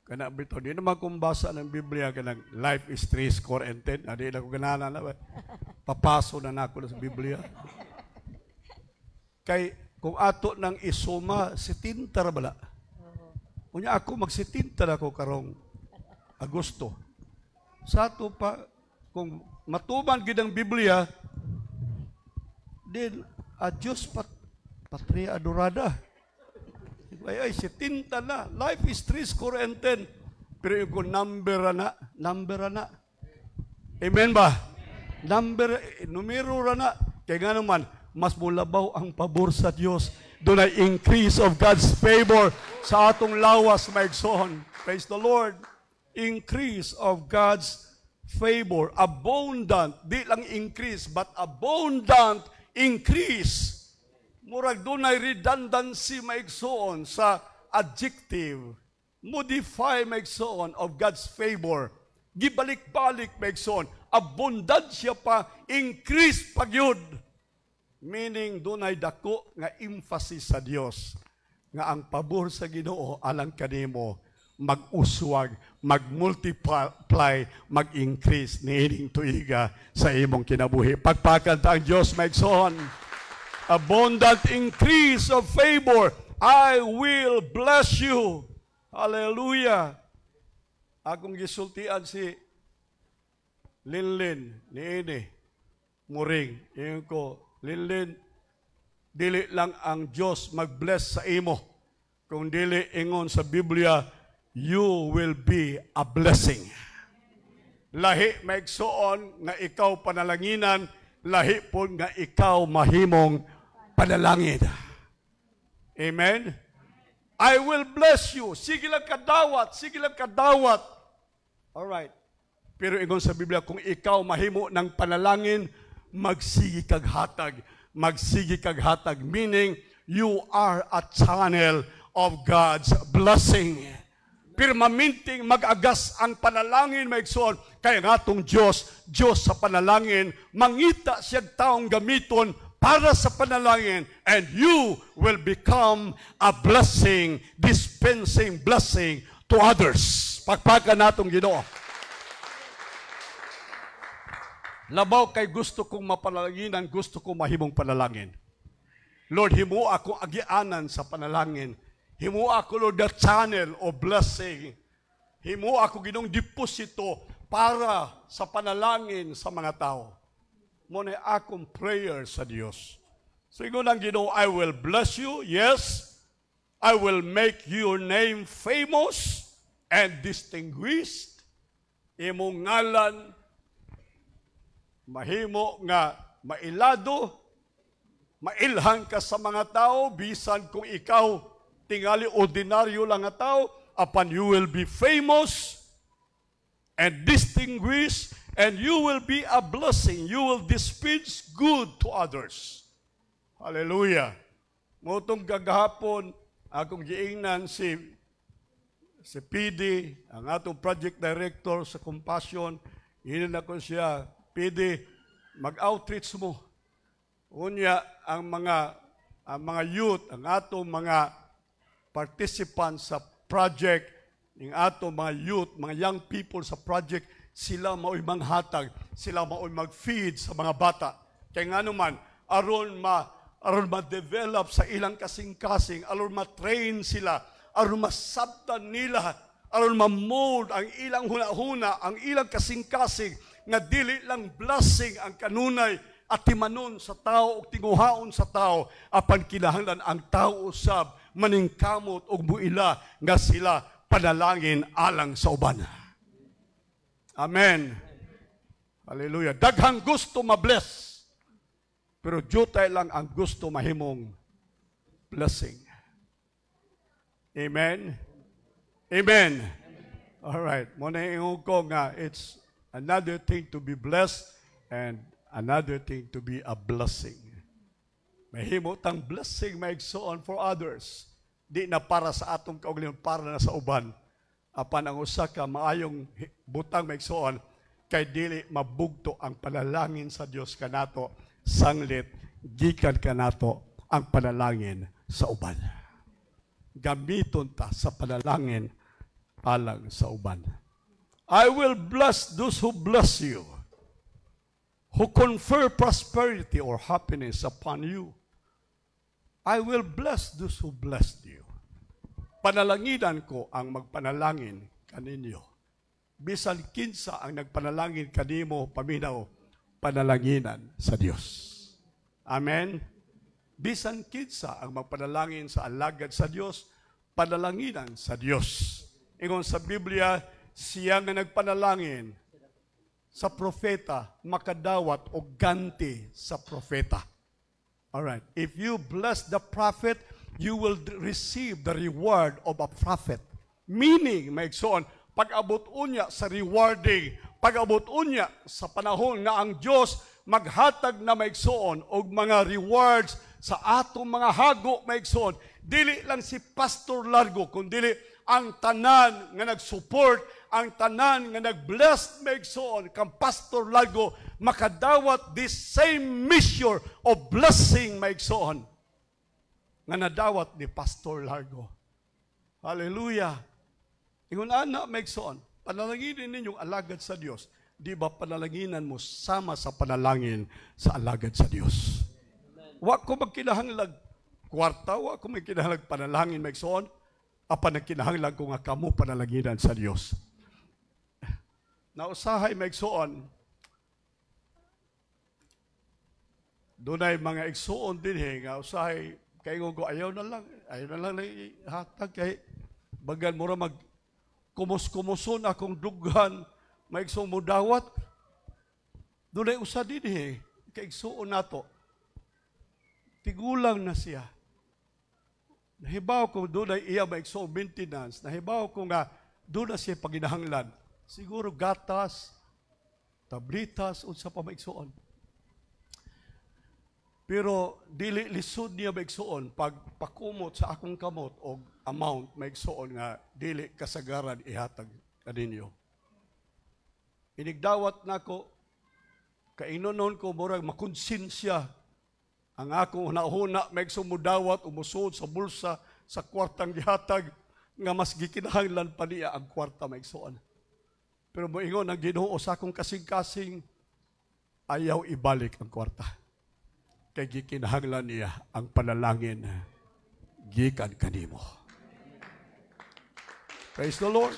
kana bitaw. Di naman kung basa ng Biblia kanang life is 3 score and 10. Adi na ko ganana na. Papaso na nako sa Biblia. Kay kung ato nang isuma, 70 ra bala. Unya ako mag-70 ako karong Agosto. Sa ato pa, kung matuman gid ang Biblia, din Diyos patria adorada. Ay, 70 na. Life is 3 score and 10. Pero yung number na. Amen ba? Numero na. Kaya nga naman, mas mulabaw ang pabor sa Diyos. Doon ay increase of God's favor sa atong lawas, maigsoon. Praise the Lord. Increase of God's favor. Abundant. Di lang increase, but abundant increase. Murag dunay redundancy maigsoon sa adjective. Modify maigsoon of God's favor. Gibalik-balik maigsoon. Abundant siya pa, increase pagyud. Meaning dunay dako nga emphasis sa Dios nga ang pabor sa Ginoo alang kanimo mag-uswag, mag-multiply, mag-increase niining tuiga sa imong kinabuhi. Pagpakan ta ang Dios maigsoon. Abundant increase of favor. I will bless you. Hallelujah. Akong gisultian si Linlin, niini, muring. Iyon ko, Linlin, dili lang ang Diyos mag-bless sa imo. Kung dili ingon sa Biblia, you will be a blessing. Lahi maigsoon nga ikaw panalanginan, lahi po nga ikaw mahimong panalangin. Amen? I will bless you. Sige lang kadawat. Sige lang kadawat. Alright. Pero ingon sa Biblia, kung ikaw mahimo ng panalangin, magsigi kag hatag. Magsigi kag hatag. Meaning, you are a channel of God's blessing. Pero maminting mag-agas ang panalangin, maigsoon. Kaya nga itong Diyos sa panalangin, mangita siya taong gamiton para sa panalangin, and you will become a blessing, dispensing blessing to others. Pagpakan natong Ginoo. Labaw kay gusto kong mapanalanginan, gusto kong mahimong panalangin. Lord, himo ako agianan sa panalangin. Himo ako, Lord, the channel of blessing. Himo ako ginong deposito para sa panalangin sa mga tao. Muna akong prayer sa Diyos. So yun ang Ginoo, I will bless you, yes. I will make your name famous and distinguished. Imong ngalan, mahimo nga mailado, mailhan ka sa mga tao, bisan kung ikaw tingali ordinaryo lang nga tao, upon you will be famous and distinguished, and you will be a blessing. You will dispense good to others. Hallelujah. Motong kagahapon, akong giingnan si PD, ang atong project director sa Compassion, hinan ako siya, PD, mag-outreach mo. Unya, ang mga youth, ang atong mga participants sa project, ng atong mga youth, mga young people sa project, sila mao'y manghatag, sila mao'y mag-feed sa mga bata. Kaya nga naman, aron ma-develop sa ilang kasing-kasing, aron ma-train sila, aron masabtan nila, aron ma-mold ang ilang huna-huna, ang ilang kasing-kasing, nga dili lang blessing ang kanunay at timanon sa tao o tinguhaon sa tao, apan kinahanglan ang tao usab maningkamot og buila nga sila panalangin alang sa uban. Amen. Hallelujah. Daghang gusto ma-bless, pero jutay lang ang gusto mahimong blessing. Amen. Amen. All right. Muna yung ko nga, it's another thing to be blessed and another thing to be a blessing. Mahimo tang blessing maigsoon for others. Di na para sa atong kaugalingon, para na sa uban. Apan ang usa ka maayong butang maigsoon, kay dili mabugto ang panalangin sa Dios kanato, sanglit gikan kanato ang panalangin sa uban. Gamiton ta sa panalangin alang sa uban. I will bless those who bless you, who confer prosperity or happiness upon you. I will bless those who blessed you. Panalanginan ko ang magpanalangin kaninyo. Bisan kinsa ang nagpanalangin kanimo, paminaw, panalanginan sa Dios. Amen? Bisan kinsa ang magpanalangin sa alagad sa Dios, panalanginan sa Dios. Ingon sa Biblia, siya nga nagpanalangin sa propeta, makadawat o ganti sa propeta. Alright, if you bless the prophet, you will receive the reward of a prophet. Meaning, maigsoon, pag-abot unya sa rewarding, pag-abot unya sa panahon na ang Diyos maghatag na maigsoon o mga rewards sa atong mga hago maigsoon. Dili lang si Pastor Largo, kundi ang tanan nga nag-support, ang tanan nga nag-bless maigsoon kang Pastor Largo, makadawat this same measure of blessing maigsoon nga nadawat ni Pastor Largo. Hallelujah. Ingon ana maigsoon, panalanginin ninyong alagad sa Dios. Di ba panalanginan mo sama sa panalangin sa alagad sa Dios? Wa ko magkinahanglag kwarta, wa ko magkinahanglag panalangin maigsoon, apan nagkinahanglan ko nga kamo panalanginan sa Dios. Nausahay maigsoon, dunay mga igsuon din nga usahay kay ko ayaw na lang hatag kay bagan mo ra mag kumus-kumuson akong dughan maigsoon mo dawat. Dunay usa din kay igsuon nato. Tigulang na siya. Nahibaw ko doon ay iya maigsoong maintenance. Nahibaw ko nga doon na siya paginahanglan. Siguro gatas, tablitas, unsa pa maigsoon. Pero dili lisod niya maigsoon pag pakumot sa akong kamot o amount maigsoon nga dili kasagaran ihatag kaninyo. Inigdawat nako kainonon ko murag makonsensya ang akong una-una maigsoon mudawat umusod sa bulsa sa kwartang gihatag nga mas gikinahanglan pa niya ang kwarta maigsoon. Pero moingon ang Ginoo sa akong kasing-kasing ayaw ibalik ang kwarta. Kay gikinahanglan niya ang panalangin gikan kanimo. Praise the Lord.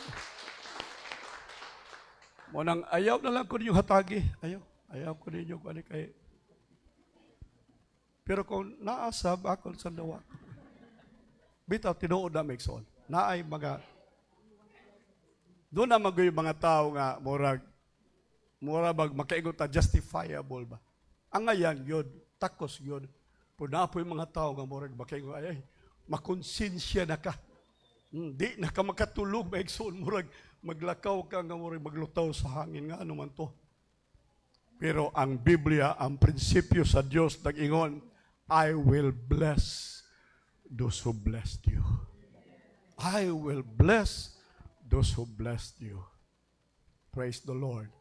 Munang ayaw na lang ko ninyong hatagi. Ayaw ko ninyong kay. Pero kung naasab ako sa dawa, bitaw tinuod na maigsoon. Naay mga doon na mag-yung mga tao nga murag makaingon ta justifiable ba? Ang ngayon yun, takos yun. Puna po yung mga tao nga murag makaingon, ay, makonsensya na ka. Di na ka makatulog, maigsoon murag maglakaw ka nga murag maglutaw sa hangin nga ano man to. Pero ang Biblia, ang prinsipyo sa Diyos nag-ingon, I will bless those who blessed you. I will bless those who blessed you. Praise the Lord.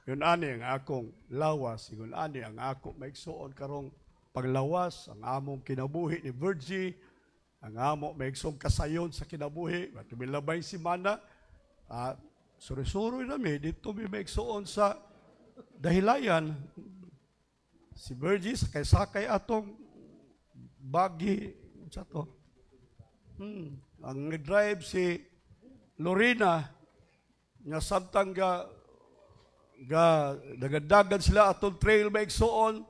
Yun ani ang akong lawas, yun ani ang ako maigsoon karong paglawas, ang among kinabuhi ni Virgie, ang amo maigsoong kasayon sa kinabuhi, at tumilabay si Mana, suri-suri na dito may maigsoon sa dahilayan, si Virgie, sakay-sakay atong bagi, sa to. Ang nag-drive si Lorena, nga samtang nagadagan sila atong trail maigsoon,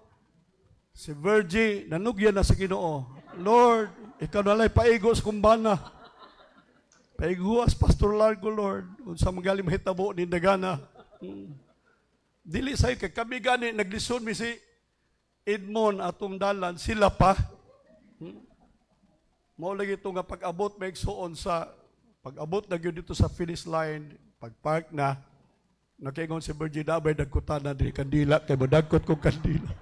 si Virgie, nanugyan na sa Ginoo. Lord, ikaw nalay paigos kumbana. Paiguas, Pastor Largo, Lord. Unsa magaling mahitabo ni Dagana. Dili sa'yo, kay kami gani, naglison mi si Edmond atong dalan, sila pa. Mao lagi ito nga pag-abot, may igsuon sa, pag-abot na yun dito sa finish line, pag-park na, nakiingon si Virgin Abay, dagkutan na din kandila, kay madagkot kong kandila.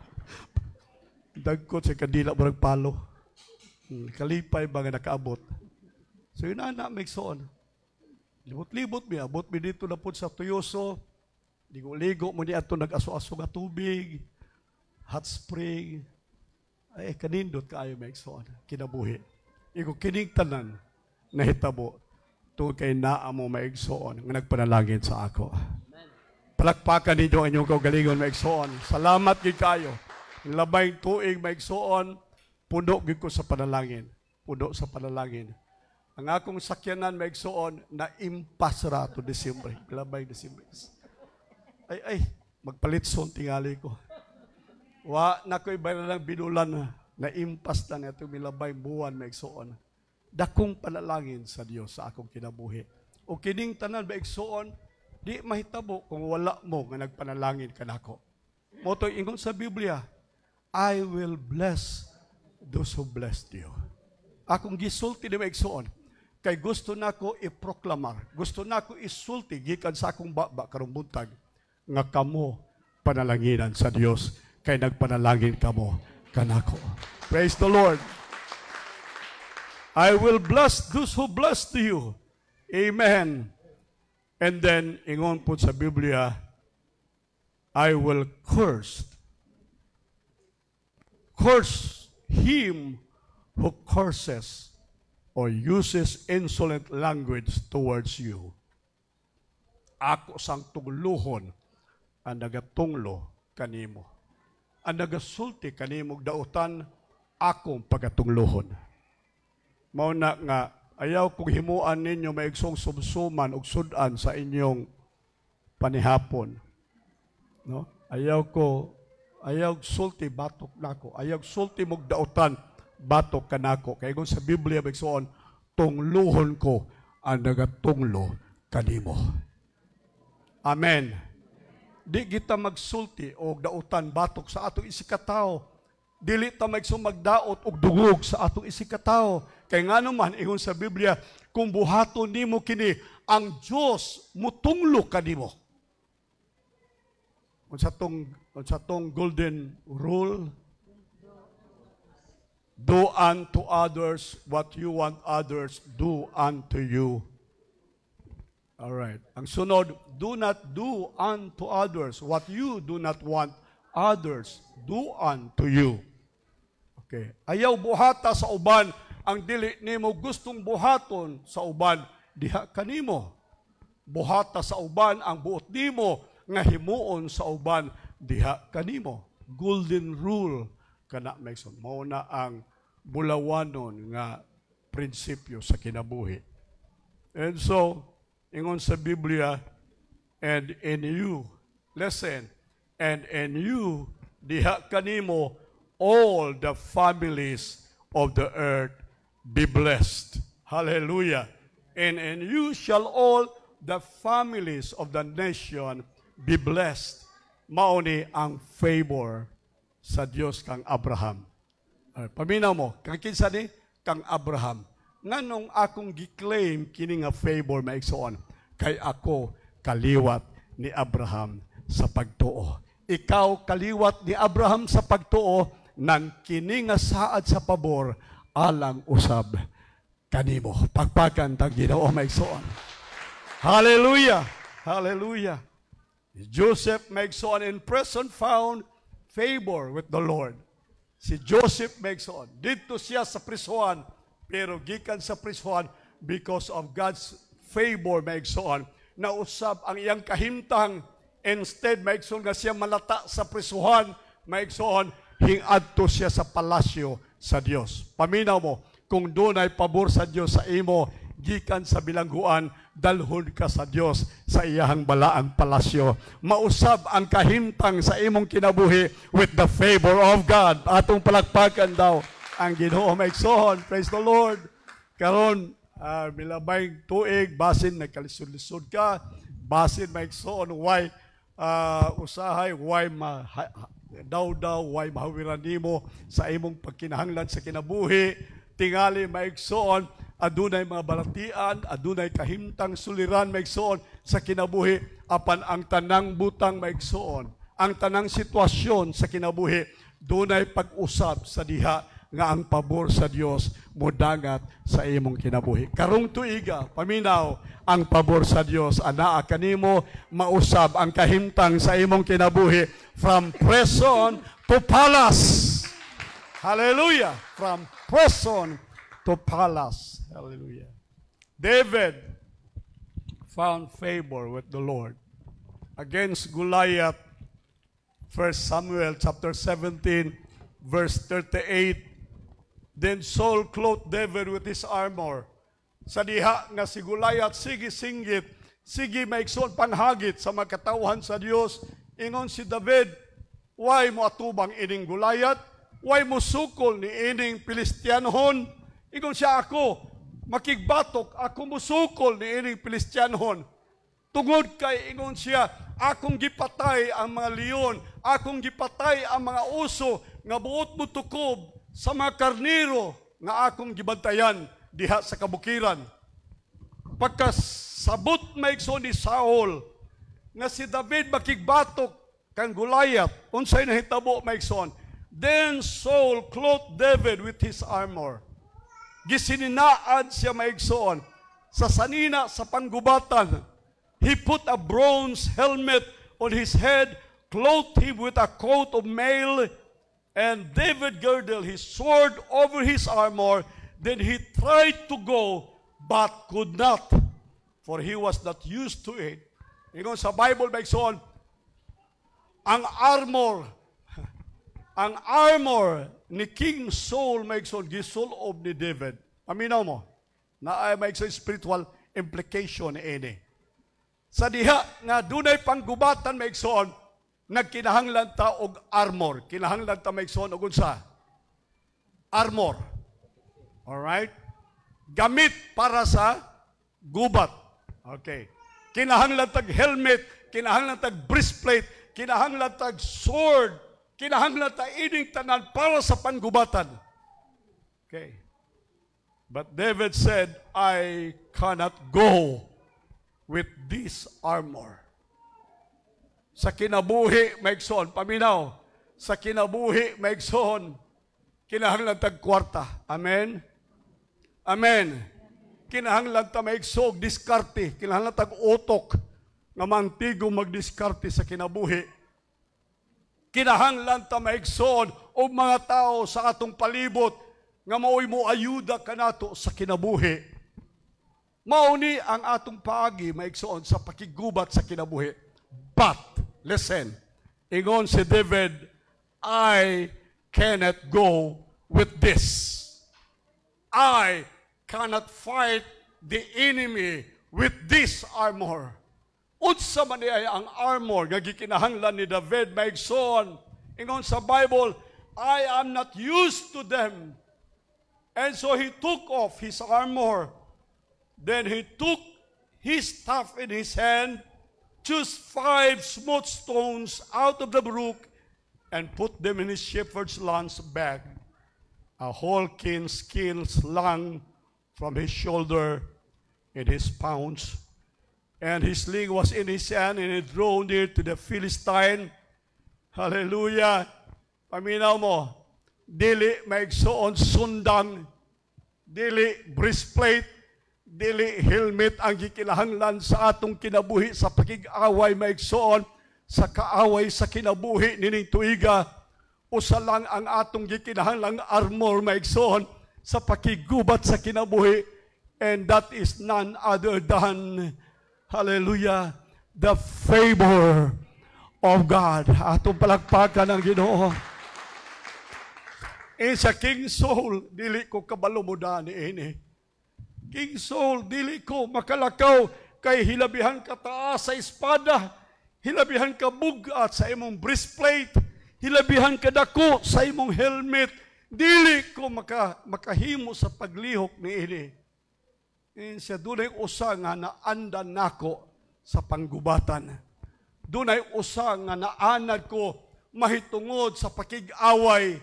Dagkot si kandila, barang palo. Kalipay ba nga nakaabot. So yun na, may igsuon. Libot-libot mi, abot mi dito na po sa Tuyoso, ligo-ligo mo ni ato nag-aso-aso nga tubig, hot spring, ay kanindot kaayo may igsuon, kinabuhi. Igo kining tanan na hitabo tungod kay naa mo maigsoon nga nagpanalangin sa ako. Palakpakan ninyo ang inyong kaugalingon maigsoon. Salamat gid kayo. Labay tuig maigsoon, puno gid ko sa panalangin. Puno sa panalangin. Ang akong sakyanan maigsoon na impas ra to Disyembre. Labay Disyembre. Ay, magpalitson tingali ko. Wa na ko'y bayaran ng binulan na impas na ito milabay buwan maigsoon. Dakong panalangin sa Dios sa akong kinabuhi. O kining tanan maigsoon, di mahitabo kung wala mo nga nagpanalangin kanako. Moto ingon sa Biblia, I will bless those who blessed you. Akong gisulti ni maigsoon, kay gusto nako iproklamar, gusto nako isulti gikan sa akong baba karong buntag nga kamo panalanginan sa Dios kay nagpanalangin kamo kanako. Praise the Lord. I will bless those who bless you. Amen. And then, ingon po sa Biblia, I will curse him who curses or uses insolent language towards you. Ako sang tugluhon ang nagatunglo kanimo. Ang nagasulti kanimog dautan akong pagatunglohon. Mauna nga, ayaw kong himuan ninyo maigsong sumsuman o sudan sa inyong panihapon. No? Ayaw sulti batok nako. Ayaw sulti mog dautan batok kanako. Kaya kung sa Biblia maigsoon, tungluhon ko ang nagatunglo kanimo. Amen. Di kita magsulti o dautan batok sa atong isikataw. Dili ta magdaot og dugog sa atong isikataw. Kay ngano man ingon sa Biblia, kung buhaton nimo kini, ang Dios mutunglo kanimo. Unsa tong golden rule? Do unto others what you want others do unto you. All right. Ang sunod, do not do unto others what you do not want others do unto you. Okay. Ayaw buhata sa uban ang dili nimo gustong buhaton sa uban diha kanimo. Buhata sa uban ang buot nimo nga himuon sa uban diha kanimo. Golden rule kana Mason. Mao na ang bulawanon nga prinsipyo sa kinabuhi. And so, ingon sa Biblia, and in you, listen, and in you, diha kanimo, all the families of the earth be blessed. Hallelujah. And in you shall all the families of the nation be blessed. Mauni ang favor sa Dios kang Abraham. Paminaw mo, kang kinsa ni? Kang Abraham. Nganong akong giklaim kini nga favor maigsoon kay ako kaliwat ni Abraham sa pagtuo. Ikaw kaliwat ni Abraham sa pagtuo nang kini nga saad sa pabor alang usab kanimo. Pagpakan tag Ginoo maigsoon. Hallelujah. Hallelujah. Joseph maigsoon in prison found favor with the Lord. Si Joseph maigsoon dito siya sa prisuhan. Pero gikan sa prisuhan, because of God's favor, maigsoon, nausab ang iyang kahimtang, instead, maigsoon nga siya malata sa prisuhan, maigsoon, hingadto siya sa palasyo sa Dios. Paminaw mo, kung doon ay pabor sa Dios sa imo, gikan sa bilangguan, dalhon ka sa Dios sa iyahang balaang palasyo. Mausab ang kahimtang sa imong kinabuhi with the favor of God. Atong palakpakan daw ang Ginoo maigsoon. Praise the Lord. Karon milabay tuig, basin may kalisod-lisod ka, basin may igsoon, why usahay, why daw, why mahawiran nimo sa imong pagkinahanglan sa kinabuhi, tingali maigsoon, adunay mga balatian, adunay kahimtang suliran maigsoon sa kinabuhi, apan ang tanang butang maigsoon, ang tanang sitwasyon sa kinabuhi, dunay pag-usab sa diha nga ang pabor sa Dios modangat sa imong kinabuhi. Karong tuiga, paminaw ang pabor sa Dios, anaa kanimo mausab ang kahimtang sa imong kinabuhi from prison to palace. Hallelujah! From prison to palace. Hallelujah. David found favor with the Lord against Goliath. 1 Samuel chapter 17 verse 38. Then Saul clothed David with his armor. Sa diha nga si Goliath, sige singgit, sige maigsoon panhagit sa mga katawhan sa Dios. Ingon si David, why mo atubang ining Goliath? Why mo sukol ni ining Pilistianhon? Ingon siya, ako, makigbatok, ako mo sukol ni ining Pilistianhon. Tungod kay, ingon siya, akong gipatay ang mga leon, akong gipatay ang mga uso, nga buot mo tukob, sa mga karniro nga akong gibantayan diha sa kabukiran. Pagkasabot maigsoon ni Saul nga si David makigbatok kang Goliath, unsay nahitabo maigsoon. Then Saul clothed David with his armor. Gisininaan siya maigsoon sa sanina sa panggubatan. He put a bronze helmet on his head, clothed him with a coat of mail, and David girded his sword over his armor. Then he tried to go, but could not, for he was not used to it. Ingon sa Bible, maigsoon, ang armor ni King Saul, maigsoon, gisulob ni David. Aminaw mo, na ay maigsoon spiritual implication ni ini. Sa diha, nga dunay panggubatan, maigsoon, nagkinahanglan ta og armor. Kinahanglan ta maigsoon og unsa? Armor. Alright? Gamit para sa gubat. Okay. Kinahanglan tag helmet, kinahanglan tag breastplate, kinahanglan tag sword, kinahanglan ta ining tanan para sa panggubatan. Okay. But David said, I cannot go with this armor. Sa kinabuhi, maigsoon, paminaw, sa kinabuhi, maigsoon, kinahanglan tag kwarta. Amen? Amen. Kinahanglan ta maigsoog, diskarte, kinahanglan tag utok, nga mantigo magdiskarte sa kinabuhi. Kinahanglan ta maigsoon, o mga tao sa atong palibot, nga maoy mo ayuda kanato sa kinabuhi. Mauni ang atong paagi, maigsoon, sa pakigubat sa kinabuhi. But, listen, ingon si David, I cannot go with this. I cannot fight the enemy with this armor. Unsa man ay ang armor nga gikinahanglan ni David maigsoon. Ingon sa Bible, I am not used to them. And so he took off his armor. Then he took his staff in his hand, chose 5 smooth stones out of the brook, and put them in his shepherd's lance bag. A whole skin slung from his shoulder in his pounds. And his sling was in his hand, and he drew near to the Philistine. Hallelujah! Paminaw mo, dili maigsoon sundang, dili breastplate, dili helmet ang gikinahanglan sa atong kinabuhi sa pakig-away maigsoon, sa kaaway sa kinabuhi nining tuiga. Usa lang ang atong gikinahanglang armor maigsoon sa pakigubat sa kinabuhi, and that is none other than, hallelujah, the favor of God. Atong palakpakan ang Ginoo. Sa King Saul, dili ko kabalo mo dani ini. King Saul, dili ko makalakaw kay hilabihan ka taas sa espada, hilabihan ka bugat sa imong breastplate, hilabihan ka dako sa imong helmet, dili ko makahimo sa paglihok ni ini. siya dunay usa nga naandan nako sa panggubatan. Dunay usa nga naanad ko mahitungod sa pakig-away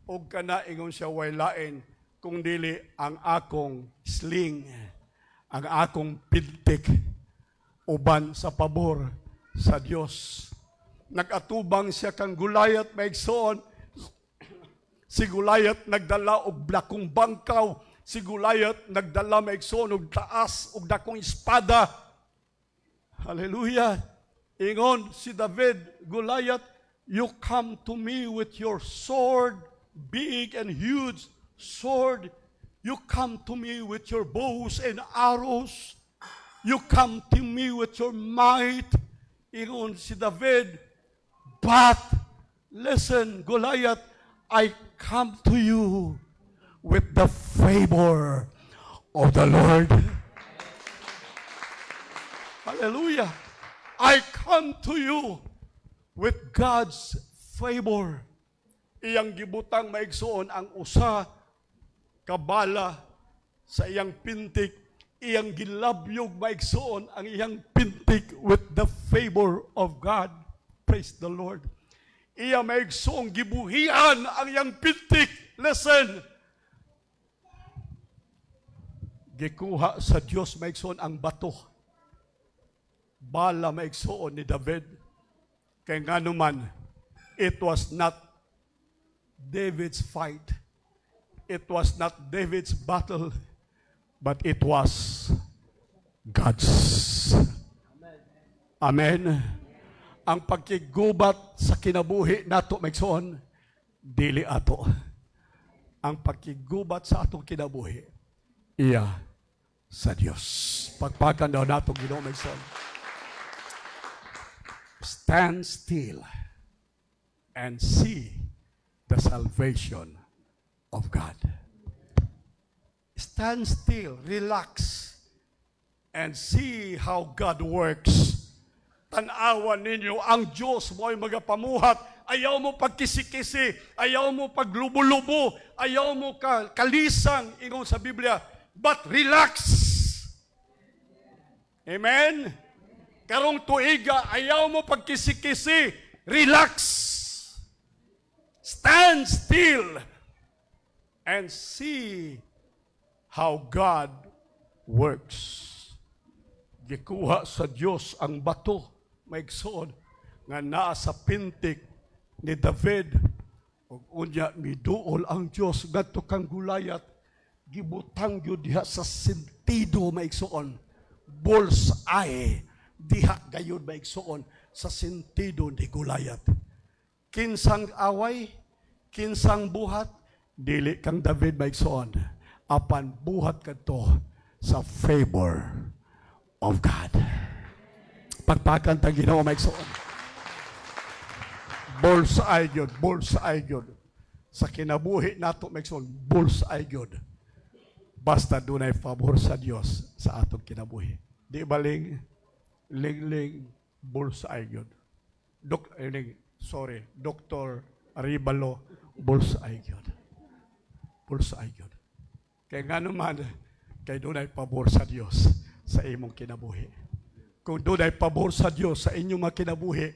o kana ingon siya way lain kung dili ang akong sling, ang akong pintik uban sa pabor sa Dios. Nagatubang siya kang Gulayat maigsoon. Si Gulayat nagdala og blakong bangkaw. Si Gulayat nagdala maigsoon og taas og dakong espada. Hallelujah. Ingon si David, Gulayat, you come to me with your sword, big and huge sword. You come to me with your bows and arrows. You come to me with your might. Ingon si David, but listen, Goliath, I come to you with the favor of the Lord. Hallelujah. I come to you with God's favor. Iyang gibutang maigsoon ang usa kabala sa iyang pintik. Iyang gilabyog maigsoon ang iyang pintik with the favor of God. Praise the Lord. Iya maigsoong gibuhian ang iyang pintik. Listen. Gikuha sa Diyos maigsoon ang bato. Bala maigsoon ni David. Kaya nga naman, it was not David's fight. It was not David's battle. But it was God's. Amen. Ang pagkigubat sa kinabuhi nato maigsoon, dili ato. Ang pagkigubat sa atong kinabuhi, iya sa Dios. Pagpakan daw nato Ginoo maigsoon. Stand still and see the salvation of God. Stand still, relax, and see how God works. Tanawan ninyo, ang Diyos mo ay magapamuhat. Ayaw mo pagkisi-kisi, ayaw mo paglubo-lubo, ayaw mo kalisang, ingon sa Biblia, but relax. Amen? Karong tuiga, ayaw mo pagkisi-kisi, relax. Stand still and see how God works. Gikuha sa Diyos ang bato, maigsoon, nga naa sa pintik ni David. O unya, miduol ang Diyos, gadto kang Gulayat, gibutang yun diha sa sentido, maigsoon. Bullseye, diha gayon, maigsoon, sa sentido ni Gulayat. Kinsang away, kinsang buhat, dili kang David, maigsoon. Apan buhat kadto sa favor of God. Pagpakan tang Ginoo maigsoon. Bullseye gyud, bullseye gyud. Sa kinabuhi nato maigsoon, bullseye gyud. Basta dunay favor sa Dios sa atong kinabuhi. Di baling ling bullseye gyud. Dr. Aribalo, bullseye gyud. Bullseye gyud. Kaya nga naman, kay dunay pabor sa Dios sa imong kinabuhi. Kung dunay pabor sa Dios sa inyong mga kinabuhi,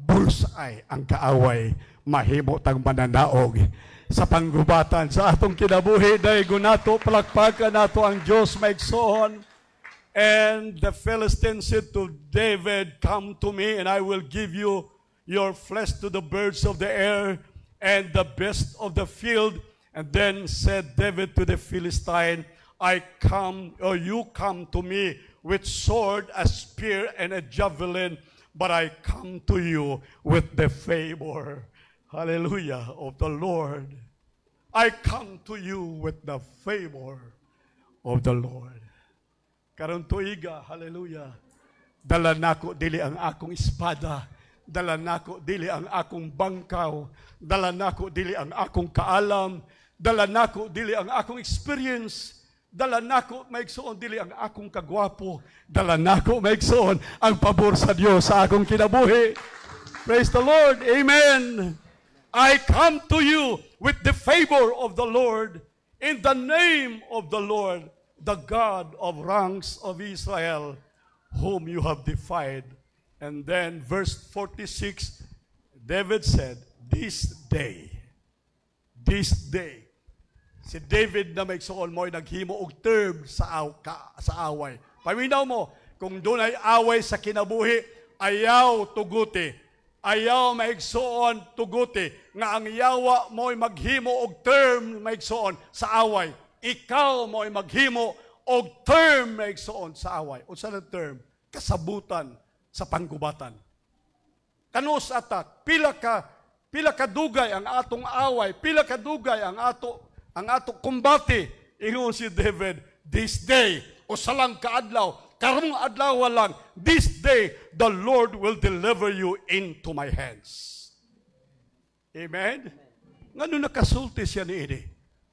bullseye ang kaaway, mahimo tang mananaog sa panggubatan sa atong kinabuhi. Dahil nato, palakpakan nato ang Dios maigsoon. And the Philistine said to David, come to me and I will give you your flesh to the birds of the air and the best of the field. And then said David to the Philistine, you come to me with sword, a spear, and a javelin, but I come to you with the favor, hallelujah, of the Lord. I come to you with the favor of the Lord. Karon tuiga, hallelujah, dala nako dili ang akong espada, dala nako dili ang akong bangkaw, dala nako dili ang akong kaalam, dala nako dili ang akong experience, dala nako maigsoon dili ang akong kagwapo, dala nako maigsoon ang pabor sa Dios sa akong kinabuhi. Praise the Lord. Amen. I come to you with the favor of the Lord, in the name of the Lord. the God of ranks of Israel, whom you have defied. And then verse 46, David said, this day, si David na may suon mo ay naghimo og term sa away. Paminaw mo, kung doon ay away sa kinabuhi, ayaw tuguti, ayaw maigsuon tuguti, nga ang yawa mo'y maghimo og term maigsuon sa away. Ikaw mo'y maghimo og term maigsuon sa away. Unsa na term? Kasabutan sa panggubatan. Kanus atak, pila ka dugay ang atong away, pila ka dugay ang ato kumbati. Ingon si David, this day, o salang kaadlaw, karong adlaw lang, this day, the Lord will deliver you into my hands. Amen? Ngano nakasulti siya ni Idi?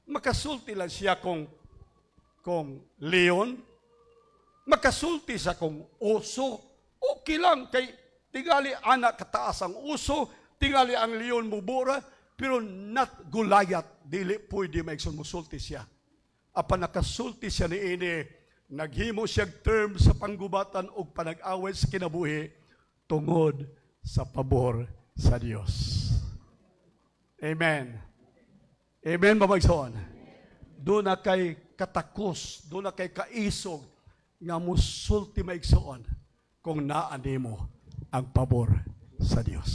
Makasulti lang siya kung leon, makasulti siya kung oso, okay lang, kay tingali anak kataas ang uso, tingali ang leon mubura, pero not Goliath, dili pwede maigsoon musulti siya. Apan nakasulti siya ni ini, naghimo siyang term sa panggubatan o panag-away sa kinabuhi tungod sa pabor sa Dios. Amen. Amen, mamagsoon. Doon na kay katakos, doon na kay kaisog, nga musulti maigsoon kung naani mo ang pabor sa Dios.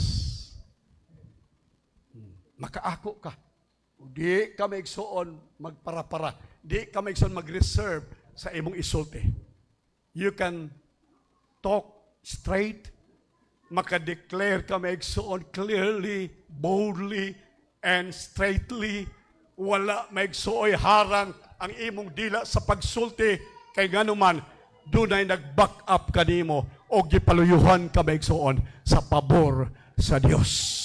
Makaako ka. Di ka maigsoon magpara-para. Di ka maigsoon mag-reserve sa imong isulti. You can talk straight. Maka-declare ka maigsoon clearly, boldly, and straightly. Wala maigsuoy harang ang imong dila sa pagsulti. Kay ganuman, doon ay nag-back up ka nimo o gipaluyuhan ka maigsoon sa pabor sa Dios.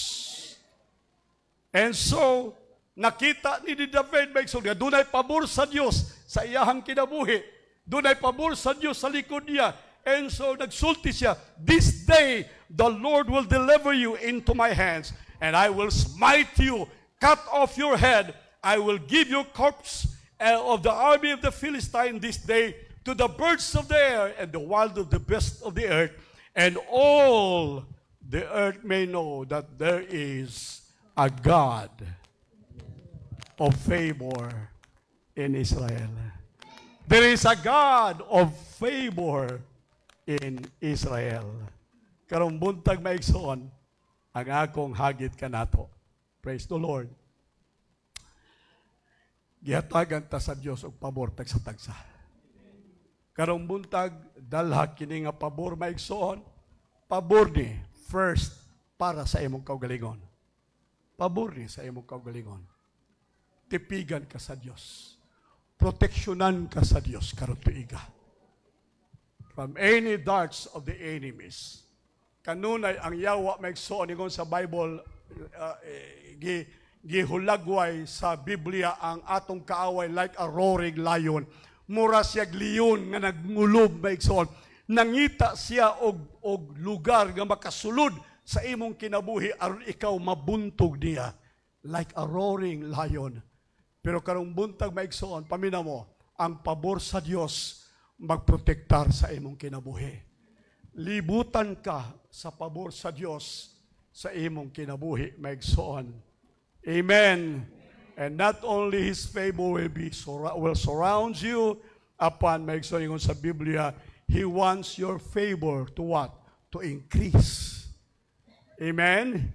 And so, nakita ni David maigsoon nga doon ay pabor sa Dios sa iyahang kinabuhi. Doon ay pabor sa Dios sa likod niya. And so, nagsulti siya, this day, the Lord will deliver you into my hands, and I will smite you, cut off your head. I will give you corpse of the army of the Philistine this day to the birds of the air and the wild of the beasts of the earth, and all the earth may know that there is a God of favor in Israel. There is a God of favor in Israel. Karong buntag maigsoon ang akong hagit kanato. Praise the Lord. Gihatagan ta sa Dios og pabor tagsa-tagsa. Karong buntag dalha kini nga pabor maigsoon, pabor ni first para sa imong kaugalingon. Pabor ni sa imong kaugalingon. Tipigan ka sa Dios. Proteksyonan ka sa Dios karon tuiga. From any darts of the enemies. Kanunay ang yawa maigsoon ingon sa Bible, gihulagway sa Biblia ang atong kaaway like a roaring lion. Mura siyag leon nga nagngulog maigsoon. Nangita siya og lugar nga makasulod sa imong kinabuhi aron ikaw mabuntog niya like a roaring lion. Pero karong buntag maigsoon, pamina mo, ang pabor sa Dios magprotektar sa imong kinabuhi. Libutan ka sa pabor sa Dios sa imong kinabuhi maigsoon. Amen. And not only His favor will surround you upon maigsoon ingon sa Biblia, He wants your favor to what? To increase. Amen?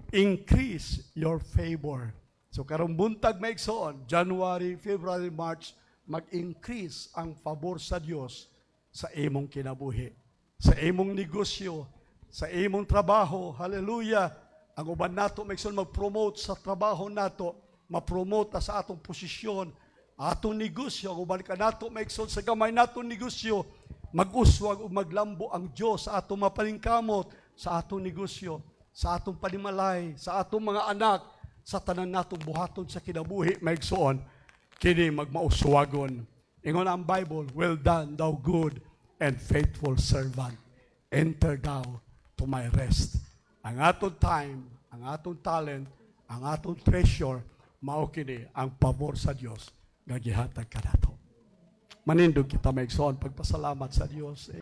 Increase your favor. So karong buntag maigsoon, January, February, March, mag-increase ang pabor sa Dios sa imong kinabuhi, sa imong negosyo, sa imong trabaho. Hallelujah. Ang uban nato maigsoon mag-promote sa trabaho nato, ma-promote sa atong posisyon, atong negosyo. Ang uban ka nato maigsoon sa gamay natong negosyo, mag-uswag o maglambo ang Dios sa atong mapalingkamot, sa atong negosyo, sa atong panimalay, sa atong mga anak, sa tanan natong buhaton sa kinabuhi maigsoon, kini magmauswagon. Ingon ang Bible, well done, thou good and faithful servant. Enter thou to my rest. Ang atong time, ang atong talent, ang atong treasure, mao kini ang pabor sa Dios nga gihatag kanato. manindog kita maigsoon pagpasalamat sa Dios.